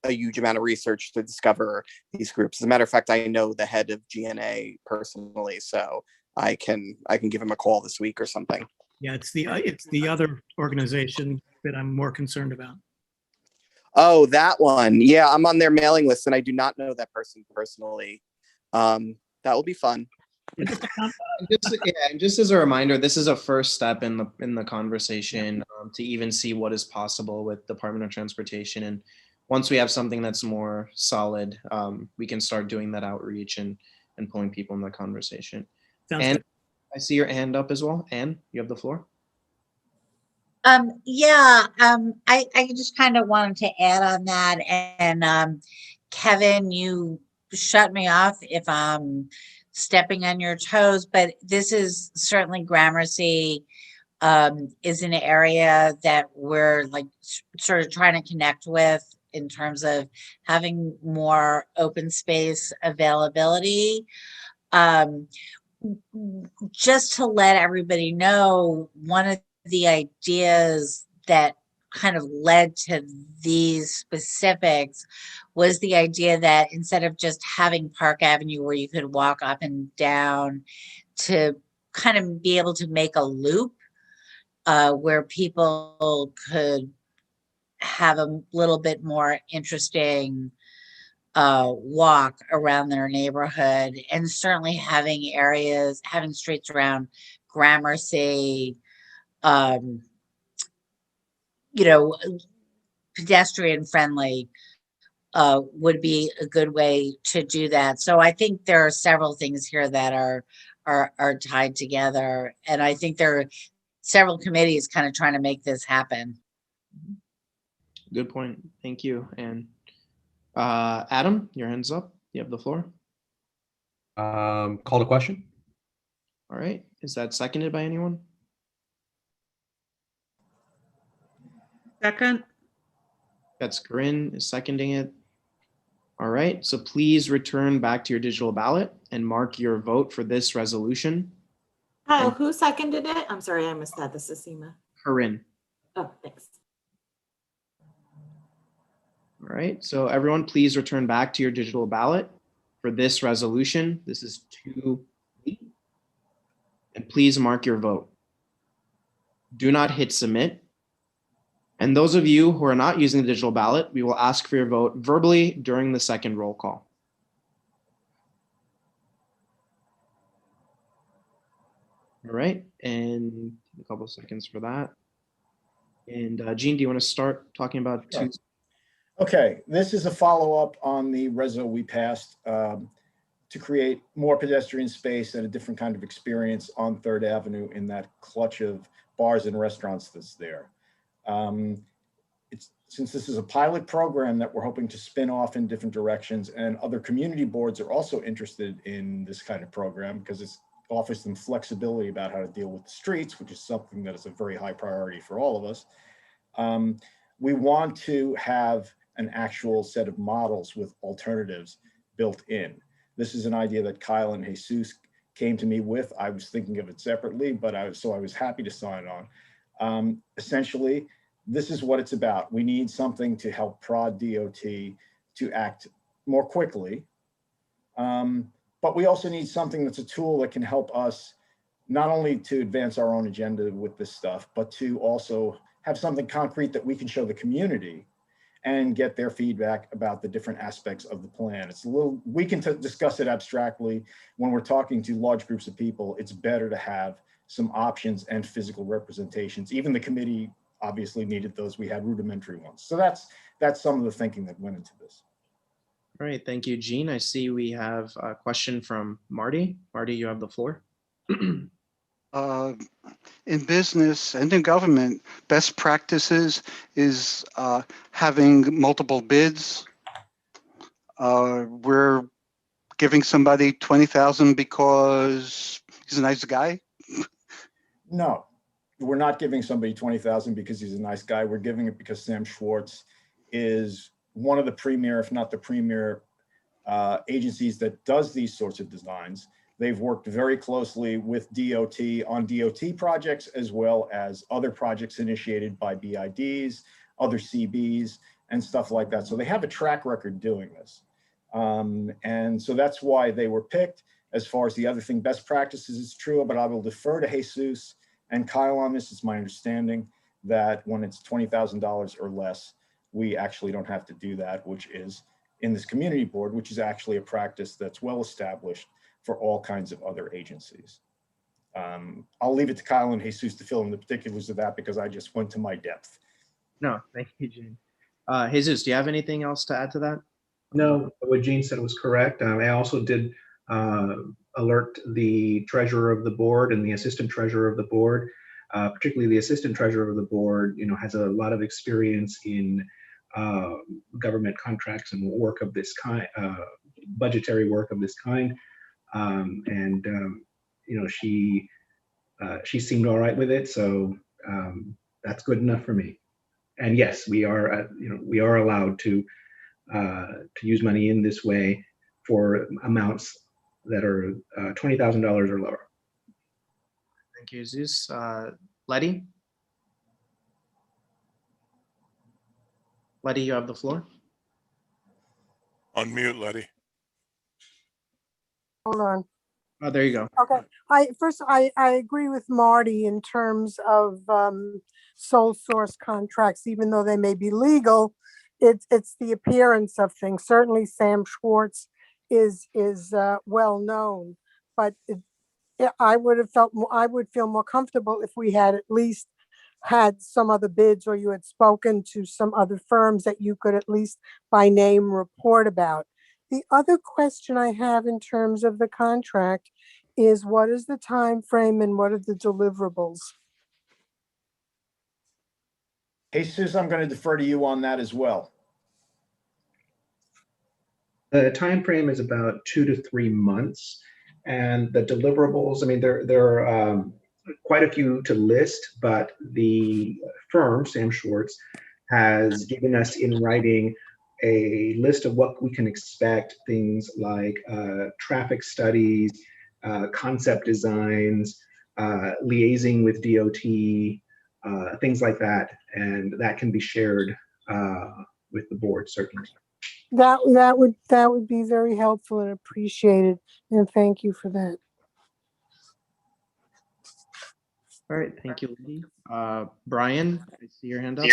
a huge amount of research to discover these groups. As a matter of fact, I know the head of GNA personally, so I can give him a call this week or something. Yeah, it's the other organization that I'm more concerned about. Oh, that one. Yeah, I'm on their mailing list, and I do not know that person personally. That will be fun. Just as a reminder, this is a first step in the conversation to even see what is possible with Department of Transportation. And once we have something that's more solid, we can start doing that outreach and pulling people in the conversation. And I see your hand up as well. Anne, you have the floor. Yeah, I just kind of wanted to add on that. And Kevin, you shut me off if I'm stepping on your toes, but this is certainly Gramercy is an area that we're like sort of trying to connect with in terms of having more open space availability. Just to let everybody know, one of the ideas that kind of led to these specifics was the idea that instead of just having Park Avenue where you could walk up and down, to kind of be able to make a loop where people could have a little bit more interesting walk around their neighborhood, and certainly having streets around Gramercy, pedestrian friendly would be a good way to do that. So I think there are several things here that are tied together, and I think there are several committees kind of trying to make this happen. Good point. Thank you. And Adam, your hand's up. You have the floor. Call to question. All right. Is that seconded by anyone? Second. That's Corinne is seconding it. All right. So please return back to your digital ballot and mark your vote for this resolution. Kyle, who seconded it? I'm sorry, I missed that. This is Seema. Corinne. Oh, thanks. All right. So everyone, please return back to your digital ballot for this resolution. This is 2B. And please mark your vote. Do not hit submit. And those of you who are not using the digital ballot, we will ask for your vote verbally during the second roll call. All right, and a couple of seconds for that. And Gene, do you want to start talking about Sure. two? Okay, this is a follow-up on the reso we passed to create more pedestrian space and a different kind of experience on 3rd Avenue in that clutch of bars and restaurants that's there. Since this is a pilot program that we're hoping to spin off in different directions, and other community boards are also interested in this kind of program because it's offers them flexibility about how to deal with the streets, which is something that is a very high priority for all of us. We want to have an actual set of models with alternatives built in. This is an idea that Kyle and Jesus came to me with. I was thinking of it separately, but I was happy to sign on. Essentially, this is what it's about. We need something to help prod DOT to act more quickly. But we also need something that's a tool that can help us not only to advance our own agenda with this stuff, but to also have something concrete that we can show the community and get their feedback about the different aspects of the plan. It's a little, we can discuss it abstractly. When we're talking to large groups of people, it's better to have some options and physical representations. Even the committee obviously needed those. We had rudimentary ones. So that's some of the thinking that went into this. All right, thank you, Gene. I see we have a question from Marty. Marty, you have the floor. In business and in government, best practices is having multiple bids. We're giving somebody 20,000 because he's a nice guy. No, we're not giving somebody 20,000 because he's a nice guy. We're giving it because Sam Schwartz is one of the premier, if not the premier, agencies that does these sorts of designs. They've worked very closely with DOT on DOT projects, as well as other projects initiated by BIDs, other CBs, and stuff like that. So they have a track record doing this. And so that's why they were picked. As far as the other thing, best practices is true, but I will defer to Jesus and Kyle on this. It's my understanding that when it's $20,000 or less, we actually don't have to do that, which is in this community board, which is actually a practice that's well established for all kinds of other agencies. I'll leave it to Kyle and Jesus to fill in the particulars of that because I just went to my depth. No, thank you, Gene. Jesus, do you have anything else to add to that? No, what Gene said was correct. I also did alert the treasurer of the board and the assistant treasurer of the board, particularly the assistant treasurer of the board, has a lot of experience in government contracts and work of this kind, budgetary work of this kind. She seemed all right with it. So that's good enough for me. And yes, we are allowed to use money in this way for amounts that are $20,000 or lower. Thank you, Jesus. Letty? Letty, you have the floor. Unmute, Letty. Hold on. Oh, there you go. Okay. I agree with Marty in terms of sole source contracts, even though they may be legal, it's the appearance of things. Certainly Sam Schwartz is well known, but I would feel more comfortable if we had at least had some other bids, or you had spoken to some other firms that you could at least by name report about. The other question I have in terms of the contract is, what is the time frame and what are the deliverables? Jesus, I'm going to defer to you on that as well. The time frame is about 2 to 3 months, and the deliverables, I mean, there are quite a few to list, but the firm, Sam Schwartz, has given us in writing a list of what we can expect, things like traffic studies, concept designs, liaising with DOT, things like that, and that can be shared with the board, certainly. That would be very helpful and appreciated, and thank you for that. All right, thank you, Letty. Brian, I see your hand up.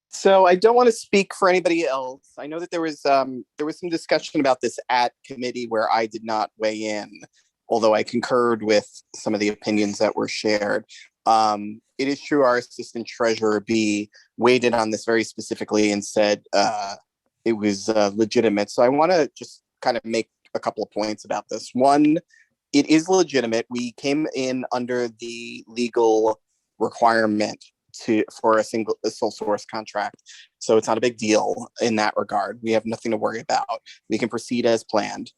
So I don't want to speak for anybody else. I know that there was some discussion about this at committee where I did not weigh in, although I concurred with some of the opinions that were shared. It is true our assistant treasurer B weighed in on this very specifically and said it was legitimate. So I want to just kind of make a couple of points about this. One, it is legitimate. We came in under the legal requirement for a sole source contract. So it's not a big deal in that regard. We have nothing to worry about. We can proceed as planned.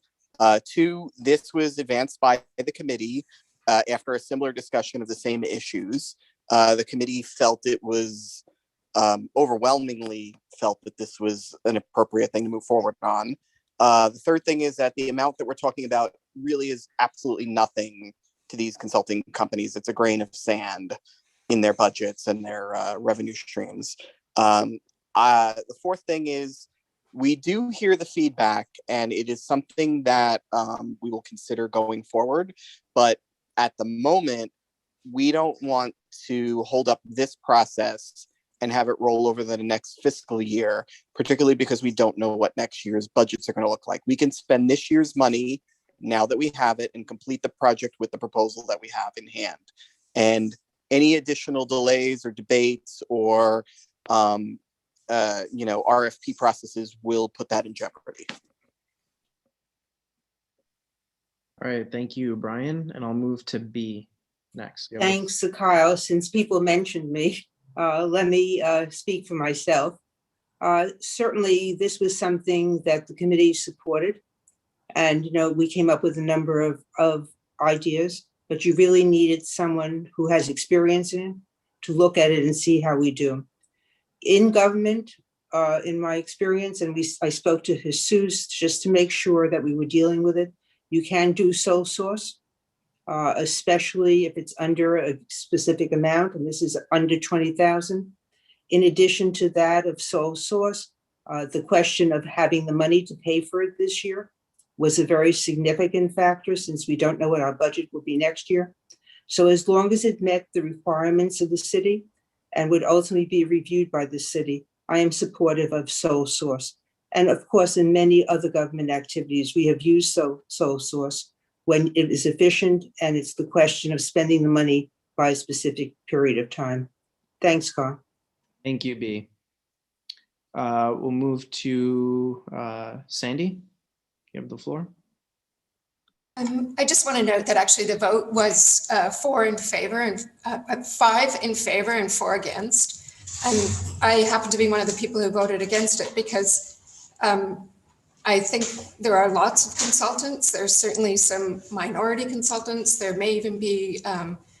Two, this was advanced by the committee after a similar discussion of the same issues. The committee felt it was overwhelmingly felt that this was an appropriate thing to move forward on. The third thing is that the amount that we're talking about really is absolutely nothing to these consulting companies. It's a grain of sand in their budgets and their revenue streams. The fourth thing is we do hear the feedback, and it is something that we will consider going forward. But at the moment, we don't want to hold up this process and have it roll over the next fiscal year, particularly because we don't know what next year's budgets are going to look like. We can spend this year's money now that we have it and complete the project with the proposal that we have in hand. And any additional delays or debates or RFP processes will put that in jeopardy. All right, thank you, Brian. And I'll move to B next. Thanks, Kyle. Since people mentioned me, let me speak for myself. Certainly, this was something that the committee supported. And, we came up with a number of ideas, but you really needed someone who has experience in it to look at it and see how we do. In government, in my experience, and I spoke to Jesus just to make sure that we were dealing with it. You can do sole source, especially if it's under a specific amount, and this is under 20,000. In addition to that of sole source, the question of having the money to pay for it this year was a very significant factor since we don't know what our budget will be next year. So as long as it met the requirements of the city and would ultimately be reviewed by the city, I am supportive of sole source. And of course, in many other government activities, we have used sole source when it is efficient and it's the question of spending the money by a specific period of time. Thanks, Carl. Thank you, B. We'll move to Sandy. You have the floor. I just want to note that actually the vote was 4 in favor and 5 in favor and 4 against. And I happen to be one of the people who voted against it because I think there are lots of consultants. There's certainly some minority consultants. There may even be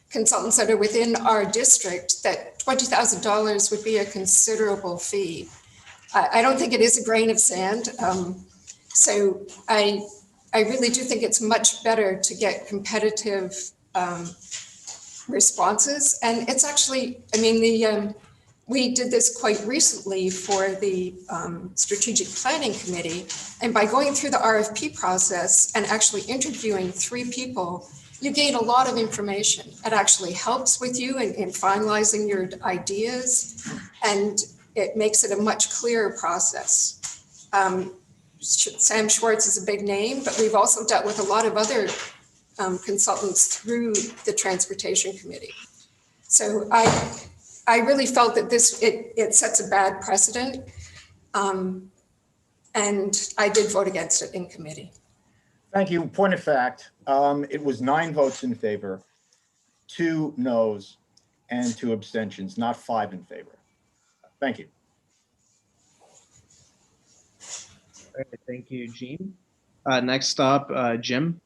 consultants that are within our district that $20,000 would be a considerable fee. I don't think it is a grain of sand. So I really do think it's much better to get competitive responses. And it's actually, we did this quite recently for the Strategic Planning Committee. And by going through the RFP process and actually interviewing 3 people, you gain a lot of information. It actually helps with you in finalizing your ideas, and it makes it a much clearer process. Sam Schwartz is a big name, but we've also dealt with a lot of other consultants through the Transportation Committee. So I really felt that it sets a bad precedent, and I did vote against it in committee. Thank you. Point of fact, it was 9 votes in favor, 2 noes, and 2 abstentions, not 5 in favor. Thank you. All right, thank you, Gene. Next up, Jim,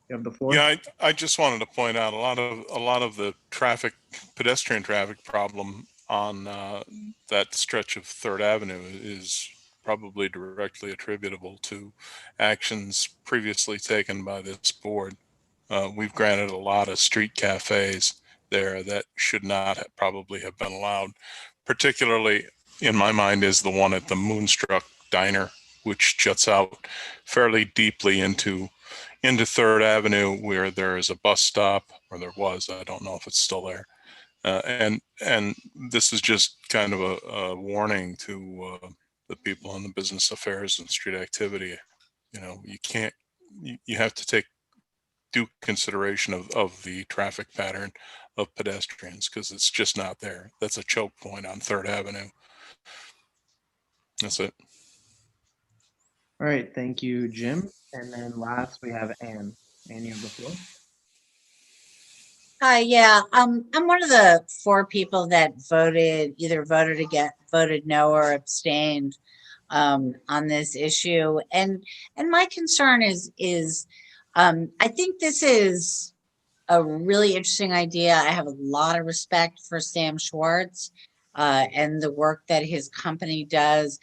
you have the floor. Yeah, I just wanted to point out a lot of the pedestrian traffic problem on that stretch of 3rd Avenue is probably directly attributable to actions previously taken by this board. We've granted a lot of street cafes there that should not probably have been allowed. Particularly, in my mind, is the one at the Moonstruck Diner, which juts out fairly deeply into 3rd Avenue, where there is a bus stop, or there was. I don't know if it's still there. And this is just kind of a warning to the people on the business affairs and street activity. You have to take due consideration of the traffic pattern of pedestrians, because it's just not there. That's a choke point on 3rd Avenue. That's it. All right, thank you, Jim. And then last we have Anne. Anne, you have the floor. Yeah, I'm one of the 4 people that voted against, voted no, or abstained. on this issue. And my concern is I think this is a really interesting idea. I have a lot of respect for Sam Schwartz and the work that his company does.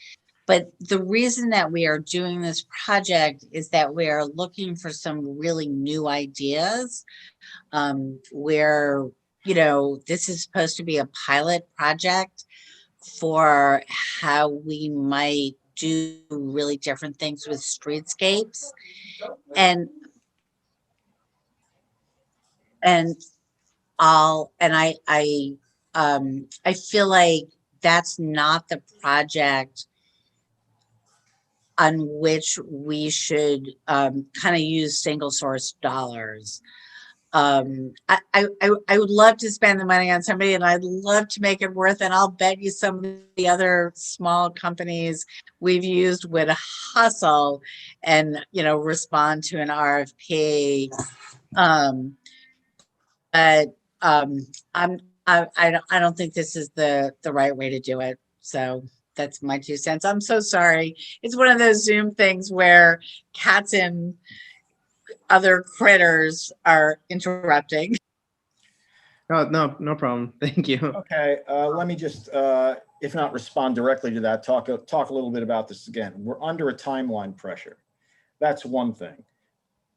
But the reason that we are doing this project is that we are looking for some really new ideas where, you know, this is supposed to be a pilot project for how we might do really different things with streetscapes. And I feel like that's not the project on which we should kind of use single source dollars. I would love to spend the money on somebody, and I'd love to make it worth, and I'll bet you some of the other small companies we've used would hustle and, you know, respond to an RFP. But I don't think this is the right way to do it. So that's my 2 cents. I'm so sorry. It's one of those Zoom things where cats and other critters are interrupting. Oh, no problem. Thank you. Okay, let me just, if not respond directly to that, talk a little bit about this again. We're under a timeline pressure. That's one thing.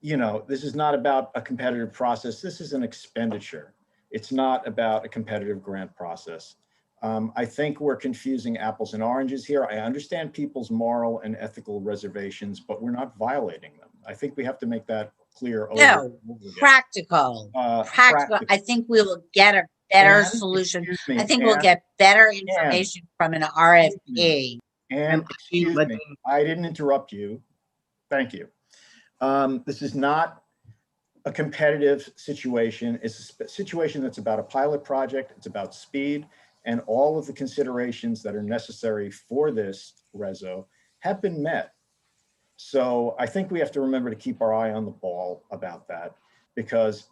You know, this is not about a competitive process. This is an expenditure. It's not about a competitive grant process. I think we're confusing apples and oranges here. I understand people's moral and ethical reservations, but we're not violating them. I think we have to make that clear. No, practical. Practical. I think we will get a better solution. I think we'll get better information from an RFP. And excuse me, I didn't interrupt you. Thank you. This is not a competitive situation. It's a situation that's about a pilot project. It's about speed, and all of the considerations that are necessary for this reso have been met. So I think we have to remember to keep our eye on the ball about that, because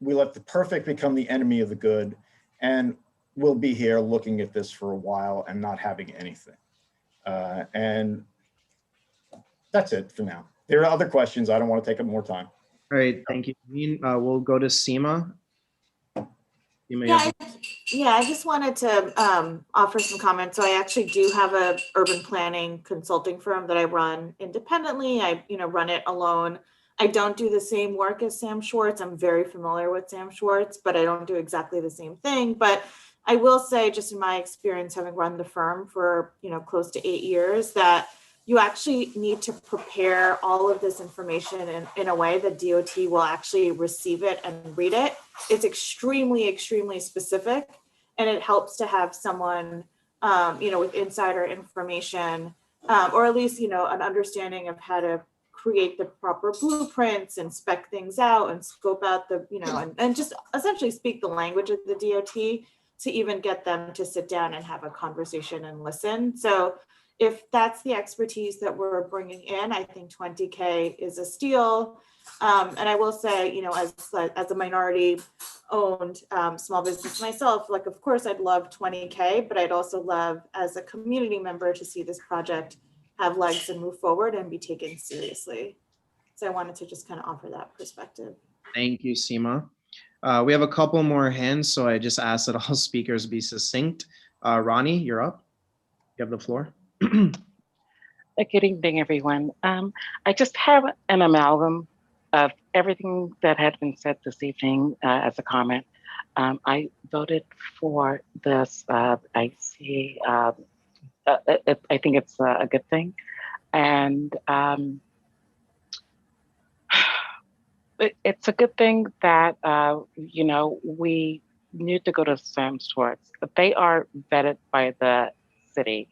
we let the perfect become the enemy of the good, and we'll be here looking at this for a while and not having anything. And that's it for now. There are other questions. I don't want to take up more time. All right, thank you. We'll go to Seema. Yeah, I just wanted to offer some comments. So I actually do have a urban planning consulting firm that I run independently. I, you know, run it alone. I don't do the same work as Sam Schwartz. I'm very familiar with Sam Schwartz, but I don't do exactly the same thing. But I will say, just in my experience, having run the firm for, you know, close to 8 years, that you actually need to prepare all of this information in a way that DOT will actually receive it and read it. It's extremely, extremely specific, and it helps to have someone, you know, with insider information, or at least, you know, an understanding of how to create the proper blueprints and spec things out and scope out the, you know, and just essentially speak the language of the DOT to even get them to sit down and have a conversation and listen. So if that's the expertise that we're bringing in, I think 20K is a steal. And I will say, you know, as a minority owned small business myself, like, of course, I'd love 20K, but I'd also love, as a community member, to see this project have legs and move forward and be taken seriously. So I wanted to just kind of offer that perspective. Thank you, Seema. We have a couple more hands, so I just ask that all speakers be succinct. Ronnie, you're up. You have the floor. Good evening, everyone. I just have an amalgam of everything that had been said this evening as a comment. I voted for this. I see. I think it's a good thing, and it's a good thing that you know, we need to go to Sam Schwartz. They are vetted by the city.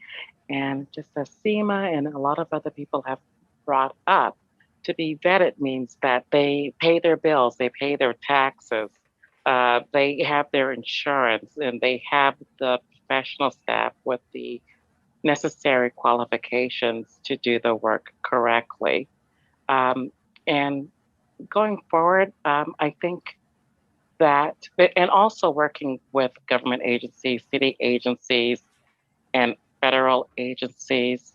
And just as Seema and a lot of other people have brought up, to be vetted means that they pay their bills, they pay their taxes, they have their insurance, and they have the professional staff with the necessary qualifications to do the work correctly. And going forward, I think that, and also working with government agencies, city agencies, and federal agencies,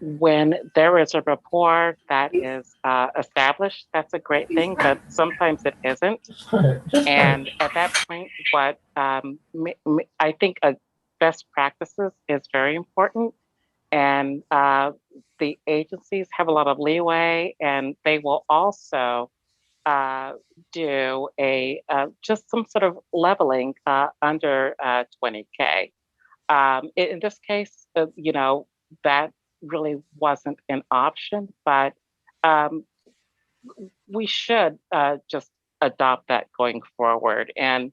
when there is a rapport that is established, that's a great thing, but sometimes it isn't. And at that point, what I think best practices is very important. And the agencies have a lot of leeway, and they will also do just some sort of leveling under 20K. In this case, that really wasn't an option, but we should just adopt that going forward. And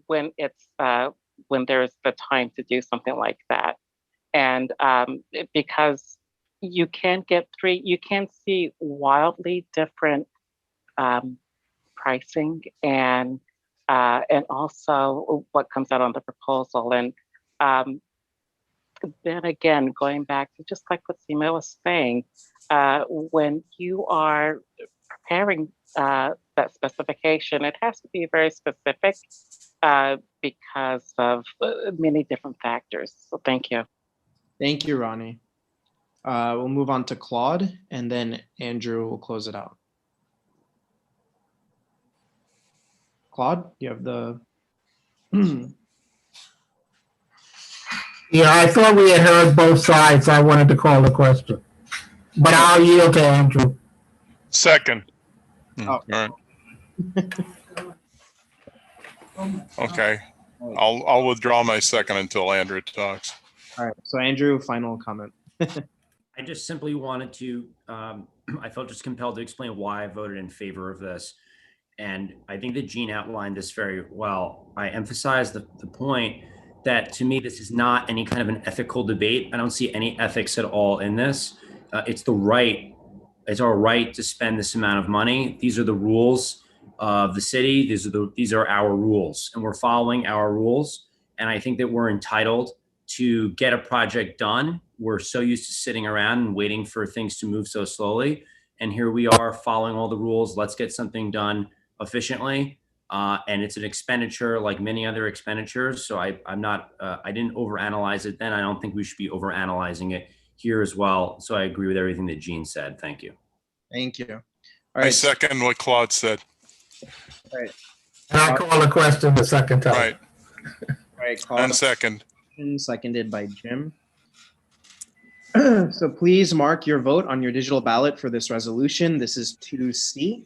when there's the time to do something like that, and because you can see wildly different pricing and also what comes out on the proposal. And then again, going back to just like what Seema was saying, when you are preparing that specification, it has to be very specific because of many different factors. So thank you. Thank you, Ronnie. We'll move on to Claude, and then Andrew will close it out. Claude, you have the... Yeah, I thought we had heard both sides. I wanted to call the question, but I'll yield to Andrew. Second. Oh. All right. Okay. I'll withdraw my second until Andrew talks. All right. So Andrew, final comment. I just simply wanted to, I felt just compelled to explain why I voted in favor of this. And I think that Jean outlined this very well. I emphasize the point that to me, this is not any kind of an ethical debate. I don't see any ethics at all in this. It's our right to spend this amount of money. These are the rules of the city. These are our rules, and we're following our rules. And I think that we're entitled to get a project done. We're so used to sitting around and waiting for things to move so slowly. And here we are following all the rules. Let's get something done efficiently. And it's an expenditure like many other expenditures. So I didn't overanalyze it then. I don't think we should be overanalyzing it here as well. So I agree with everything that Jean said. Thank you. Thank you. All I right. second what Claude said. All right. And I call the question the second time. Right. All right. Claude, And second. seconded by Jim. So please mark your vote on your digital ballot for this resolution. This is 2C.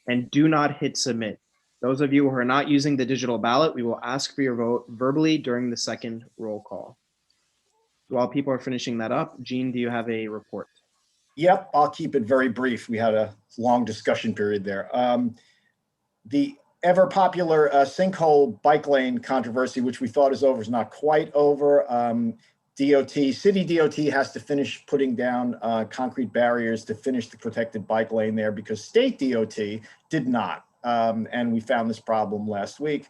And do not hit submit. Those of you who are not using the digital ballot, we will ask for your vote verbally during the second roll call. While people are finishing that up, Jean, do you have a report? Yep, I'll keep it very brief. We had a long discussion period there. The ever popular sinkhole bike lane controversy, which we thought is over, is not quite over. City DOT has to finish putting down concrete barriers to finish the protected bike lane there because state DOT did not. And we found this problem last week.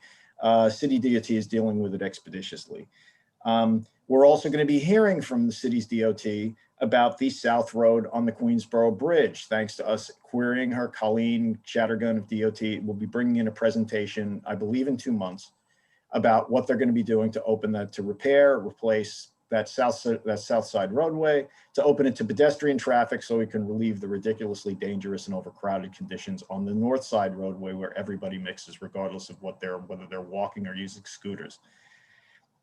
City DOT is dealing with it expeditiously. We're also going to be hearing from the city's DOT about the South Road on the Queensboro Bridge. Thanks to us querying her, Colleen Chattergun of DOT will be bringing in a presentation, I believe in 2 months, about what they're going to be doing to open that, to repair, replace that south side roadway, to open it to pedestrian traffic so we can relieve the ridiculously dangerous and overcrowded conditions on the north side roadway where everybody mixes regardless of whether they're walking or using scooters.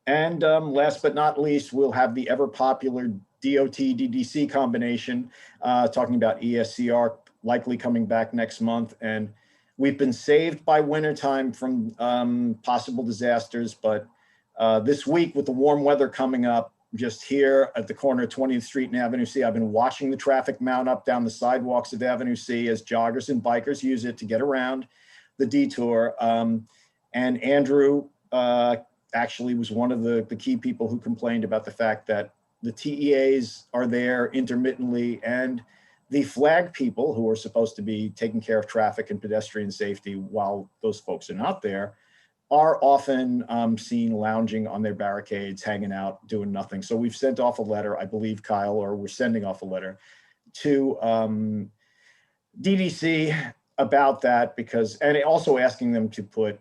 And last but not least, we'll have the ever popular DOT DDC combination talking about ESCR likely coming back next month. And we've been saved by wintertime from possible disasters, but this week with the warm weather coming up, just here at the corner of 20th Street and Avenue C, I've been watching the traffic mount up down the sidewalks of Avenue C as joggers and bikers use it to get around the detour. And Andrew actually was one of the key people who complained about the fact that the TEAs are there intermittently and the flag people who are supposed to be taking care of traffic and pedestrian safety while those folks are not there are often seen lounging on their barricades, hanging out, doing nothing. So we've sent off a letter, I believe, Kyle, or we're sending off a letter to DDC about that and also asking them to put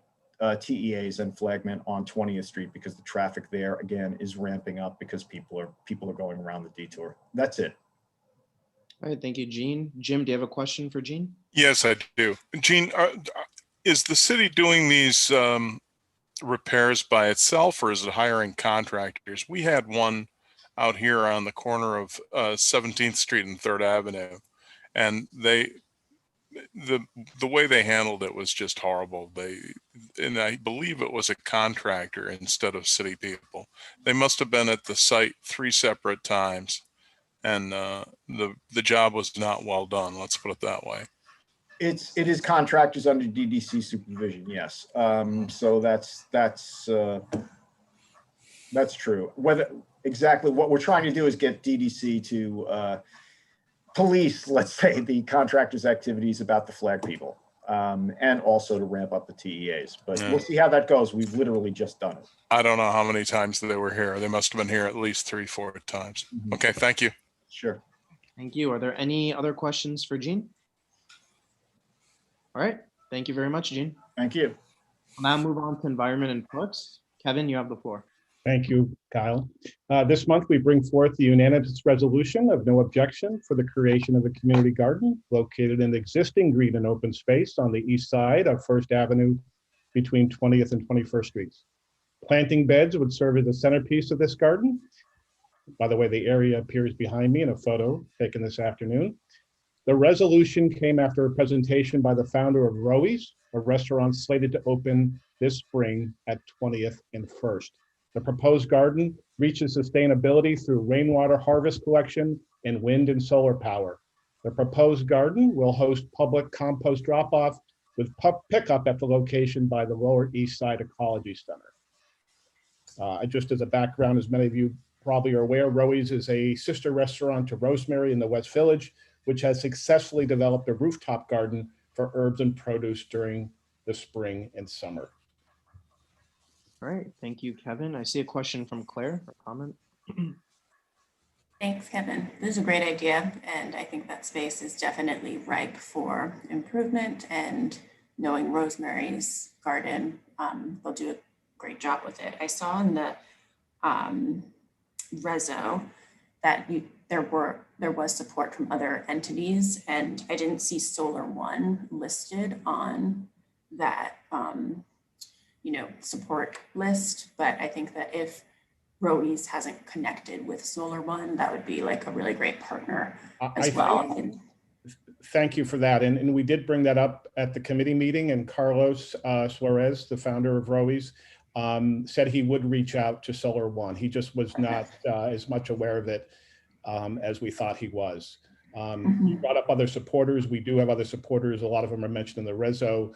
TEAs and flagmen on 20th Street because the traffic there again is ramping up because people are going around the detour. That's it. All right, thank you, Gene. Jim, do you have a question for Gene? Yes, I do. Gene, is the city doing these repairs by itself, or is it hiring contractors? We had one out here on the corner of 17th Street and 3rd Avenue, and the way they handled it was just horrible. And I believe it was a contractor instead of city people. They must have been at the site 3 separate times, and the job was not well done. Let's put it that way. It is contractors under DDC supervision, yes. So that's true. Exactly what we're trying to do is get DDC to police, let's say, the contractors' activities about the flag people, and also to ramp up the TEAs. But we'll see how that goes. We've literally just done it. I don't know how many times they were here. They must have been here at least 3-4 times. Okay, thank you. Sure. Thank you. Are there any other questions for Gene? All right. Thank you very much, Gene. Thank you. We'll now move on to environment and parks. Kevin, you have the floor. Thank you, Kyle. This month, we bring forth the unanimous resolution of no objection for the creation of a community garden located in the existing green and open space on the east side of First Avenue between 20th and 21st Streets. Planting beds would serve as the centerpiece of this garden. By the way, the area appears behind me in a photo taken this afternoon. The resolution came after a presentation by the founder of Rowie's, a restaurant slated to open this spring at 20th and 1st. The proposed garden reaches sustainability through rainwater harvest collection and wind and solar power. The proposed garden will host public compost drop-off with pickup at the location by the Lower East Side Ecology Center. Just as a background, as many of you probably are aware, Rowie's is a sister restaurant to Rosemary in the West Village, which has successfully developed a rooftop garden for herbs and produce during the spring and summer. All right, thank you, Kevin. I see a question from Claire, a comment. Thanks, Kevin. This is a great idea, and I think that space is definitely ripe for improvement, and knowing Rosemary's Garden, they'll do a great job with it. I saw in the reso that there was support from other entities, and I didn't see Solar One listed on that support list, but I think that if Rowie's hasn't connected with Solar One, that would be like a really great partner as well. Thank you for that. And we did bring that up at the committee meeting, and Carlos Suarez, the founder of Rowie's, said he would reach out to Solar One. He just was not as much aware of it as we thought he was. You brought up other supporters. We do have other supporters. A lot of them are mentioned in the reso.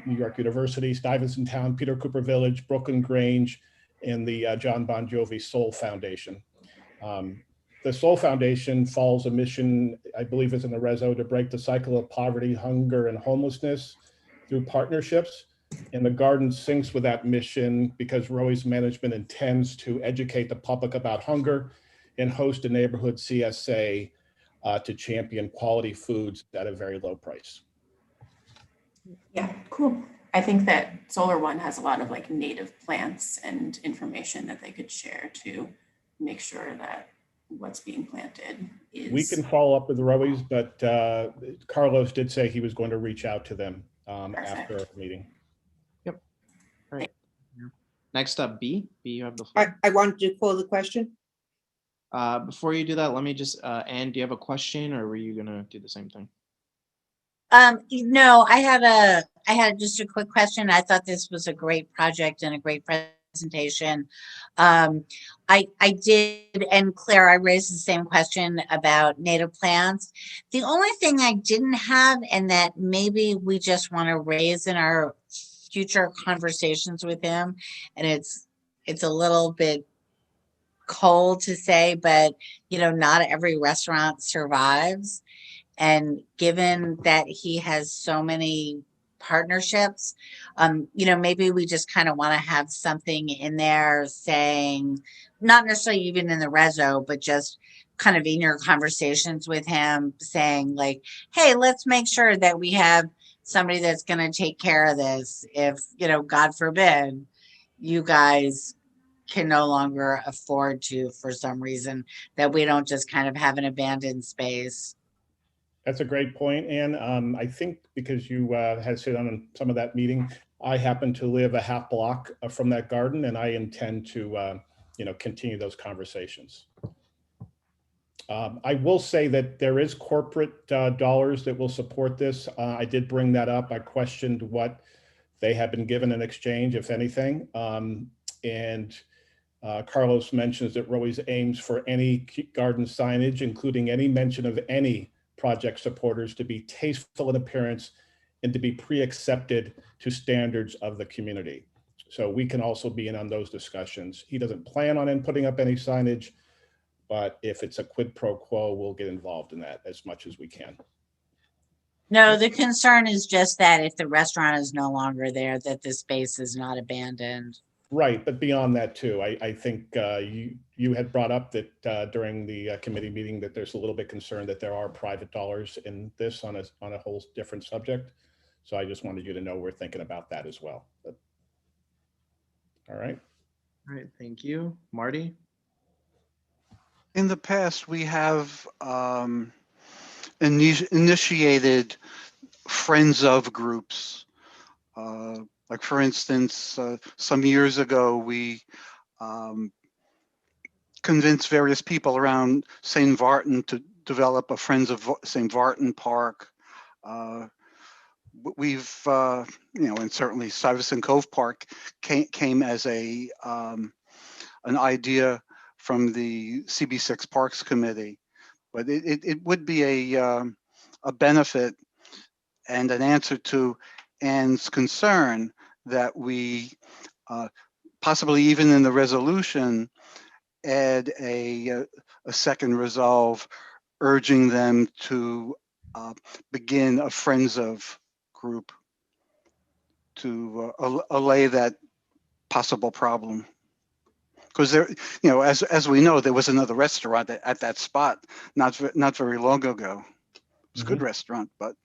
New York University, Stuyvesant Town, Peter Cooper Village, Brooklyn Grange, and the John Bon Jovi Soul Foundation. The Soul Foundation follows a mission, I believe is in the reso, to break the cycle of poverty, hunger, and homelessness through partnerships. And the garden syncs with that mission because Rowie's management intends to educate the public about hunger and host a neighborhood CSA to champion quality foods at a very low price. Yeah, cool. I think that Solar One has a lot of like native plants and information that they could share to make sure that what's being planted is. We can follow up with Rowie's, but Carlos did say he was going to reach out to them after our meeting. Yep. All right. Next up, B. B, you have the floor. I wanted to call the question. Before you do that, let me just, Anne, do you have a question, or were you gonna do the same thing? No, I had just a quick question. I thought this was a great project and a great presentation. I did, and Claire, I raised the same question about native plants. The only thing I didn't have, and that maybe we just want to raise in our future conversations with him, and it's a little bit cold to say, but not every restaurant survives. And given that he has so many partnerships, maybe we just kind of want to have something in there saying, not necessarily even in the reso, but just kind of in your conversations with him saying like, hey, let's make sure that we have somebody that's going to take care of this if, God forbid, you guys can no longer afford to for some reason, that we don't just kind of have an abandoned space. That's a great point, Ann. I think because you had sit on some of that meeting, I happen to live a half block from that garden, and I intend to, continue those conversations. I will say that there is corporate dollars that will support this. I did bring that up. I questioned what they have been given in exchange, if anything. Carlos mentions that Rowie's aims for any garden signage, including any mention of any project supporters, to be tasteful in appearance and to be pre-accepted to standards of the community. So we can also be in on those discussions. He doesn't plan on putting up any signage, but if it's a quid pro quo, we'll get involved in that as much as we can. No, the concern is just that if the restaurant is no longer there, that the space is not abandoned. Right, but beyond that too, I think you had brought up that during the committee meeting that there's a little bit concerned that there are private dollars in this on a whole different subject. So I just wanted you to know we're thinking about that as well. But, all right. All right, thank you. Marty? In the past, we have initiated friends of groups. Like for instance, some years ago, we convinced various people around St. Vartan to develop a Friends of St. Vartan Park. We've, and certainly Stuyvesant Cove Park came as an idea from the CB6 Parks Committee, but it would be a benefit and an answer to Ann's concern that we possibly even in the resolution add a second resolve urging them to begin a Friends of group to allay that possible problem. Because there, as we know, there was another restaurant at that spot not very long ago. It's a good restaurant, but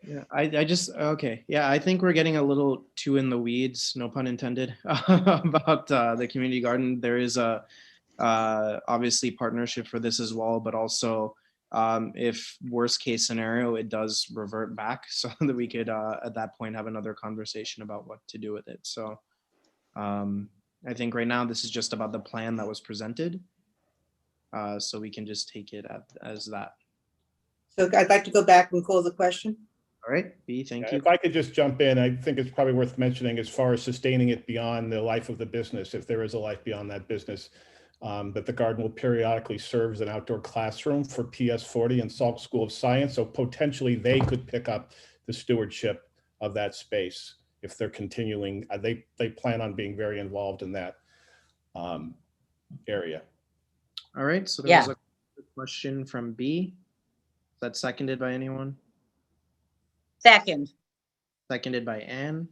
yeah, okay. Yeah, I think we're getting a little too in the weeds, no pun intended, about the community garden. There is a obviously partnership for this as well, but also if worst case scenario, it does revert back so that we could at that point have another conversation about what to do with it. So I think right now this is just about the plan that was presented. So we can just take it as that. So I'd like to go back and call the question. All right, B, thank you. If I could just jump in, I think it's probably worth mentioning as far as sustaining it beyond the life of the business, if there is a life beyond that business, that the garden will periodically serve as an outdoor classroom for PS40 and Salk School of Science. So potentially they could pick up the stewardship of that space if they're continuing. They plan on being very involved in that area. All right, so there was a question from B. Is that seconded by anyone? Second. Seconded by Ann.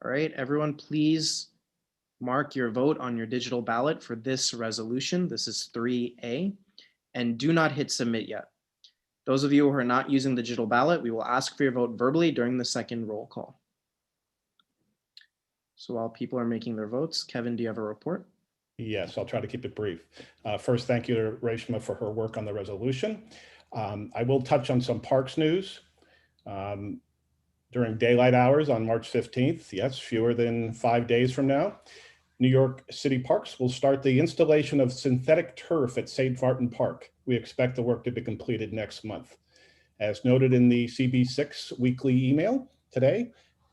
All right, everyone, please mark your vote on your digital ballot for this resolution. This is 3A, and do not hit submit yet. Those of you who are not using the digital ballot, we will ask for your vote verbally during the second roll call. So while people are making their votes, Kevin, do you have a report? Yes, I'll try to keep it brief. First, thank you to Reshma for her work on the resolution. I will touch on some parks news. During daylight hours on March 15th, yes, fewer than 5 days from now, New York City Parks will start the installation of synthetic turf at St. Vartan Park. We expect the work to be completed next month. As noted in the CB6 weekly email today,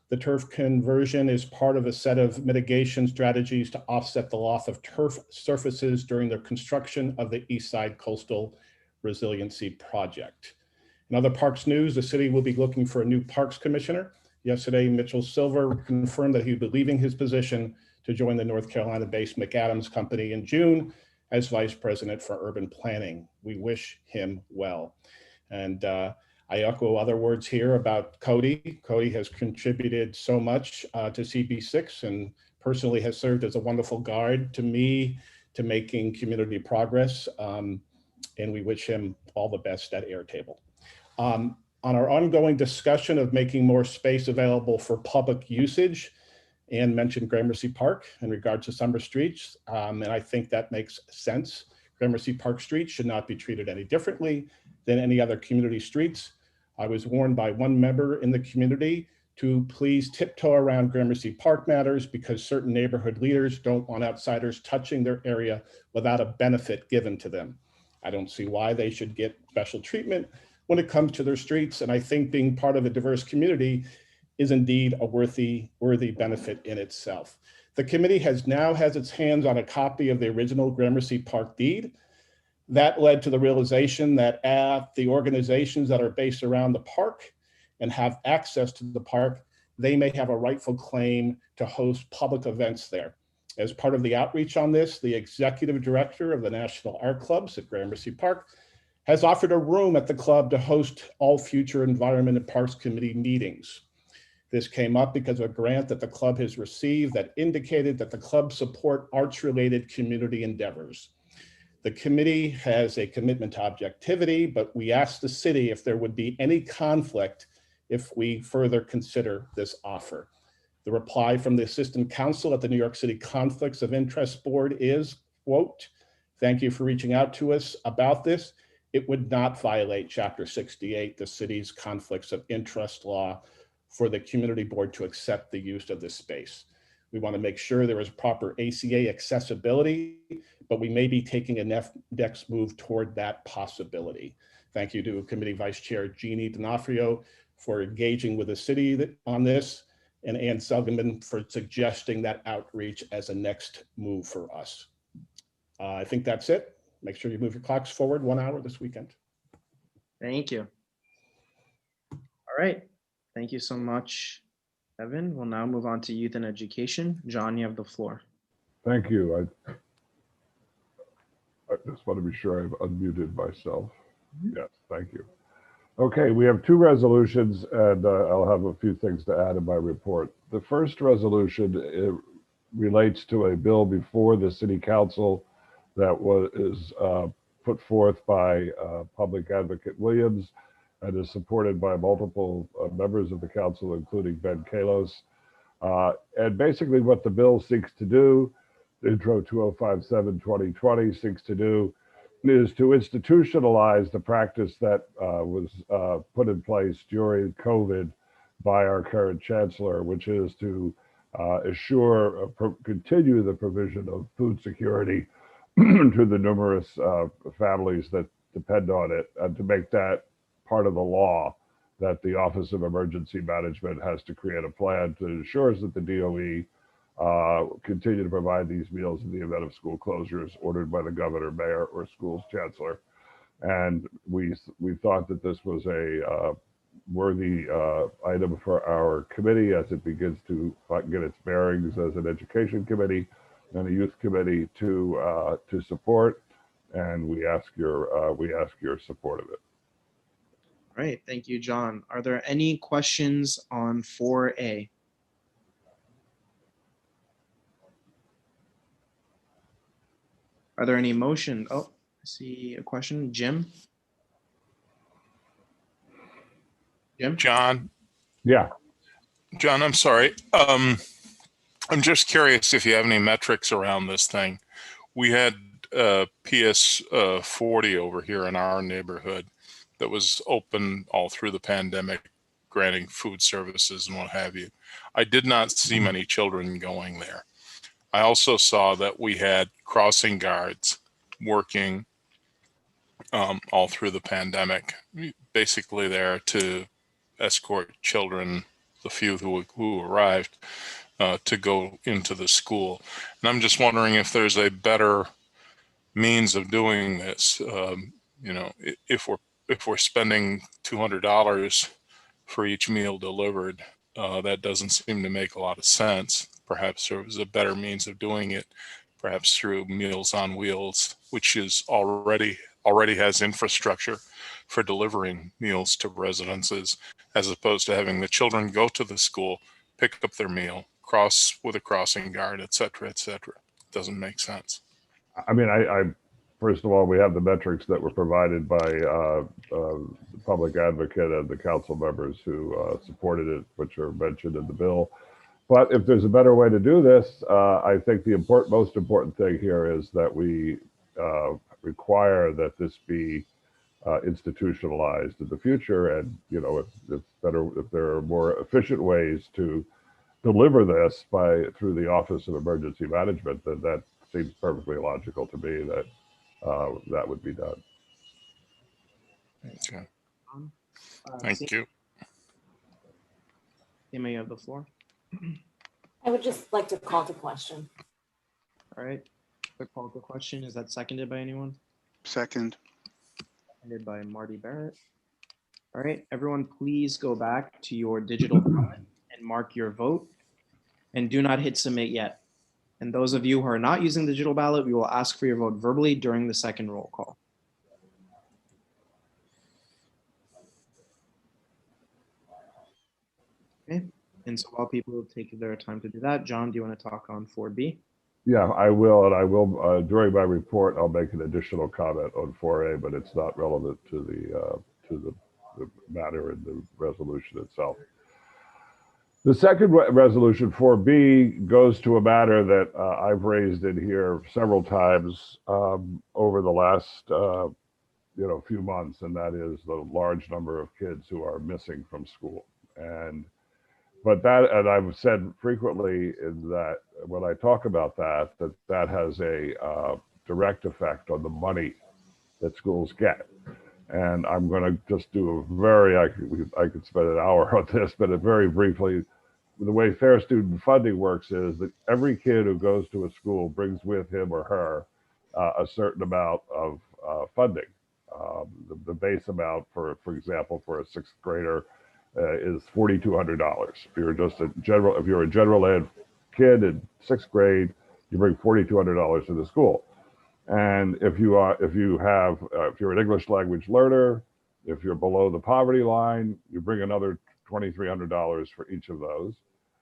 the turf conversion is part of a set of mitigation strategies to offset the loss of turf surfaces during the construction of the East Side Coastal Resiliency Project. In other parks news, the city will be looking for a new parks commissioner. Yesterday, Mitchell Silver confirmed that he would be leaving his position to join the North Carolina-based McAdams Company in June as vice president for urban planning. We wish him well. And I echo other words here about Cody. Cody has contributed so much to CB6 and personally has served as a wonderful guide to me to making community progress. And we wish him all the best at Airtable. On our ongoing discussion of making more space available for public usage, Anne mentioned Gramercy Park in regard to summer streets, and I think that makes sense. Gramercy Park Street should not be treated any differently than any other community streets. I was warned by one member in the community to please tiptoe around Gramercy Park matters because certain neighborhood leaders don't want outsiders touching their area without a benefit given to them. I don't see why they should get special treatment when it comes to their streets. And I think being part of a diverse community is indeed a worthy benefit in itself. The committee now has its hands on a copy of the original Gramercy Park deed. That led to the realization that the organizations that are based around the park and have access to the park, they may have a rightful claim to host public events there. As part of the outreach on this, the executive director of the National Art Clubs at Gramercy Park has offered a room at the club to host all future Environment and Parks Committee meetings. This came up because of a grant that the club has received that indicated that the club support arts-related community endeavors. The committee has a commitment to objectivity, but we asked the city if there would be any conflict if we further consider this offer. The reply from the assistant counsel at the New York City Conflicts of Interest Board is, quote, "Thank you for reaching out to us about this. It would not violate Chapter 68, the city's conflicts of interest law, for the community board to accept the use of this space. We want to make sure there is proper ACA accessibility, but we may be taking a next move toward that possibility." Thank you to Committee Vice Chair Jeannie D'Onofrio for engaging with the city on this, and Ann Selgerman for suggesting that outreach as a next move for us. I think that's it. Make sure you move your clocks forward 1 hour this weekend. Thank you. All right. Thank you so much, Evan. We'll now move on to youth and education. John, you have the floor. Thank you. I just want to be sure I've unmuted myself. Yes, thank you. Okay, we have two resolutions, and I'll have a few things to add in my report. The first resolution relates to a bill before the City Council that is put forth by Public Advocate Williams and is supported by multiple members of the council, including Ben Kalos. And basically what the bill seeks to do, Intro 2057-2020 seeks to do, is to institutionalize the practice that was put in place during COVID by our current chancellor, which is to continue the provision of food security to the numerous families that depend on it, and to make that part of the law that the Office of Emergency Management has to create a plan to ensure that the DOE continue to provide these meals in the event of school closures ordered by the governor, mayor, or school's chancellor. And we thought that this was a worthy item for our committee as it begins to get its bearings as an education committee and a youth committee to support. And we ask your support of it. All right, thank you, John. Are there any questions on 4A? Are there any motion? Oh, I see a question. Jim? Jim? John? Yeah. John, I'm sorry. I'm just curious if you have any metrics around this thing. We had PS 40 over here in our neighborhood that was open all through the pandemic, granting food services and what have you. I did not see many children going there. I also saw that we had crossing guards working all through the pandemic, basically there to escort children, the few who arrived, to go into the school. And I'm just wondering if there's a better means of doing this. You know, if we're spending $200 for each meal delivered, that doesn't seem to make a lot of sense. Perhaps there was a better means of doing it, perhaps through Meals on Wheels, which is already has infrastructure for delivering meals to residences, as opposed to having the children go to the school, pick up their meal, cross with a crossing guard, et cetera, et cetera. Doesn't make sense. I mean, first of all, we have the metrics that were provided by the public advocate and the council members who supported it, which are mentioned in the bill. But if there's a better way to do this, I think the most important thing here is that we require that this be institutionalized in the future. And, you know, if there are more efficient ways to deliver this through the Office of Emergency Management, then that seems perfectly logical to me that that would be done. Okay. Thank you. You have the floor. I would just like to call to question. All right. The call to question, is that seconded by anyone? Second. Seconded by Marty Barrett. All right, everyone, please go back to your digital ballot and mark your vote. And do not hit submit yet. And those of you who are not using the digital ballot, we will ask for your vote verbally during the second roll call. Okay, and so while people take their time to do that, John, do you want to talk on 4B? Yeah, I will, and I will during my report. I'll make an additional comment on 4A, but it's not relevant to the matter in the resolution itself. The second resolution, 4B, goes to a matter that I've raised in here several times over the last few months, and that is the large number of kids who are missing from school. And I've said frequently that when I talk about that has a direct effect on the money that schools get. And I'm going to just do I could spend an hour on this, but very briefly, the way fair student funding works is that every kid who goes to a school brings with him or her a certain amount of funding. The base amount, for example, for a sixth grader is $4,200. If you're a general ed kid in sixth grade, you bring $4,200 to the school. And if you're an English language learner, if you're below the poverty line, you bring another $2,300 for each of those.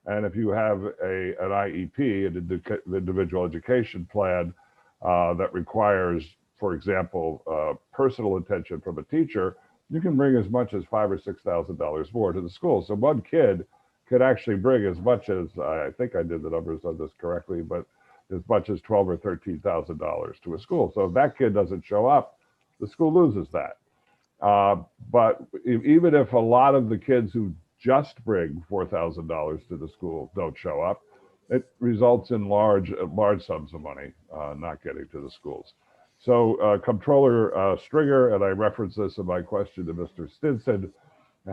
And if you have an IEP, an individual education plan that requires, for example, personal attention from a teacher, you can bring as much as $5,000 or $6,000 more to the school. So one kid could actually bring as much as, I think I did the numbers on this correctly, but as much as $12,000 or $13,000 to a school. So if that kid doesn't show up, the school loses that. But even if a lot of the kids who just bring $4,000 to the school don't show up, it results in large sums of money not getting to the schools. So Comptroller Stringer, and I reference this in my question to Mr. Stinson,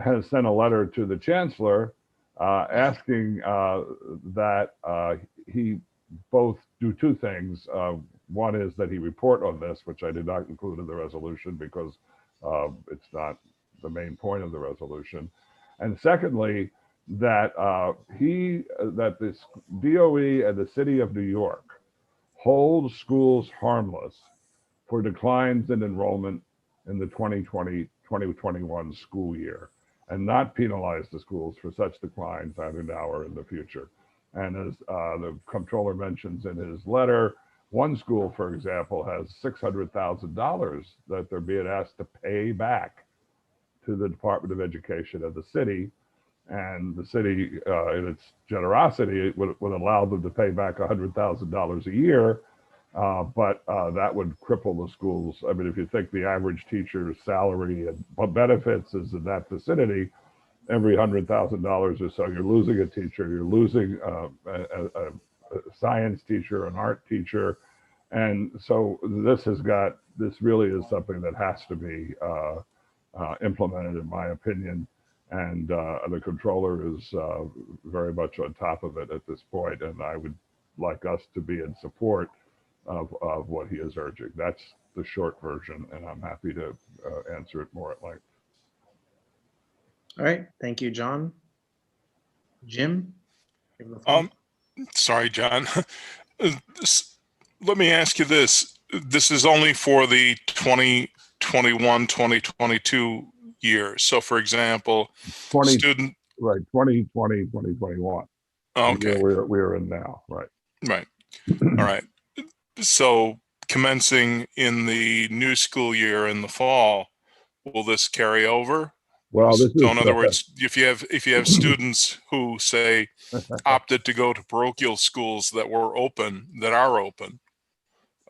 has sent a letter to the Chancellor asking that he both do two things. One is that he report on this, which I did not include in the resolution because it's not the main point of the resolution. And secondly, that this DOE and the City of New York hold schools harmless for declines in enrollment in the 2020-2021 school year, and not penalize the schools for such declines either now or in the future. And as the Comptroller mentions in his letter, one school, for example, has $600,000 that they're being asked to pay back to the Department of Education of the city. And the city, in its generosity, would allow them to pay back $100,000 a year. But that would cripple the schools. I mean, if you think the average teacher's salary and benefits is in that vicinity, every $100,000 or so, you're losing a teacher, you're losing a science teacher, an art teacher. And so this really is something that has to be implemented, in my opinion. And the Comptroller is very much on top of it at this point, and I would like us to be in support of what he is urging. That's the short version, and I'm happy to answer it more at length. All right, thank you, John. Jim? Sorry, John. Let me ask you this. This is only for the 2021, 2022 years. So for example, 2020, 2021. Okay. We're in now, right? Right. All right. So commencing in the new school year in the fall, will this carry over? Well, this So is in other words, if you have students who say opted to go to parochial schools that are open,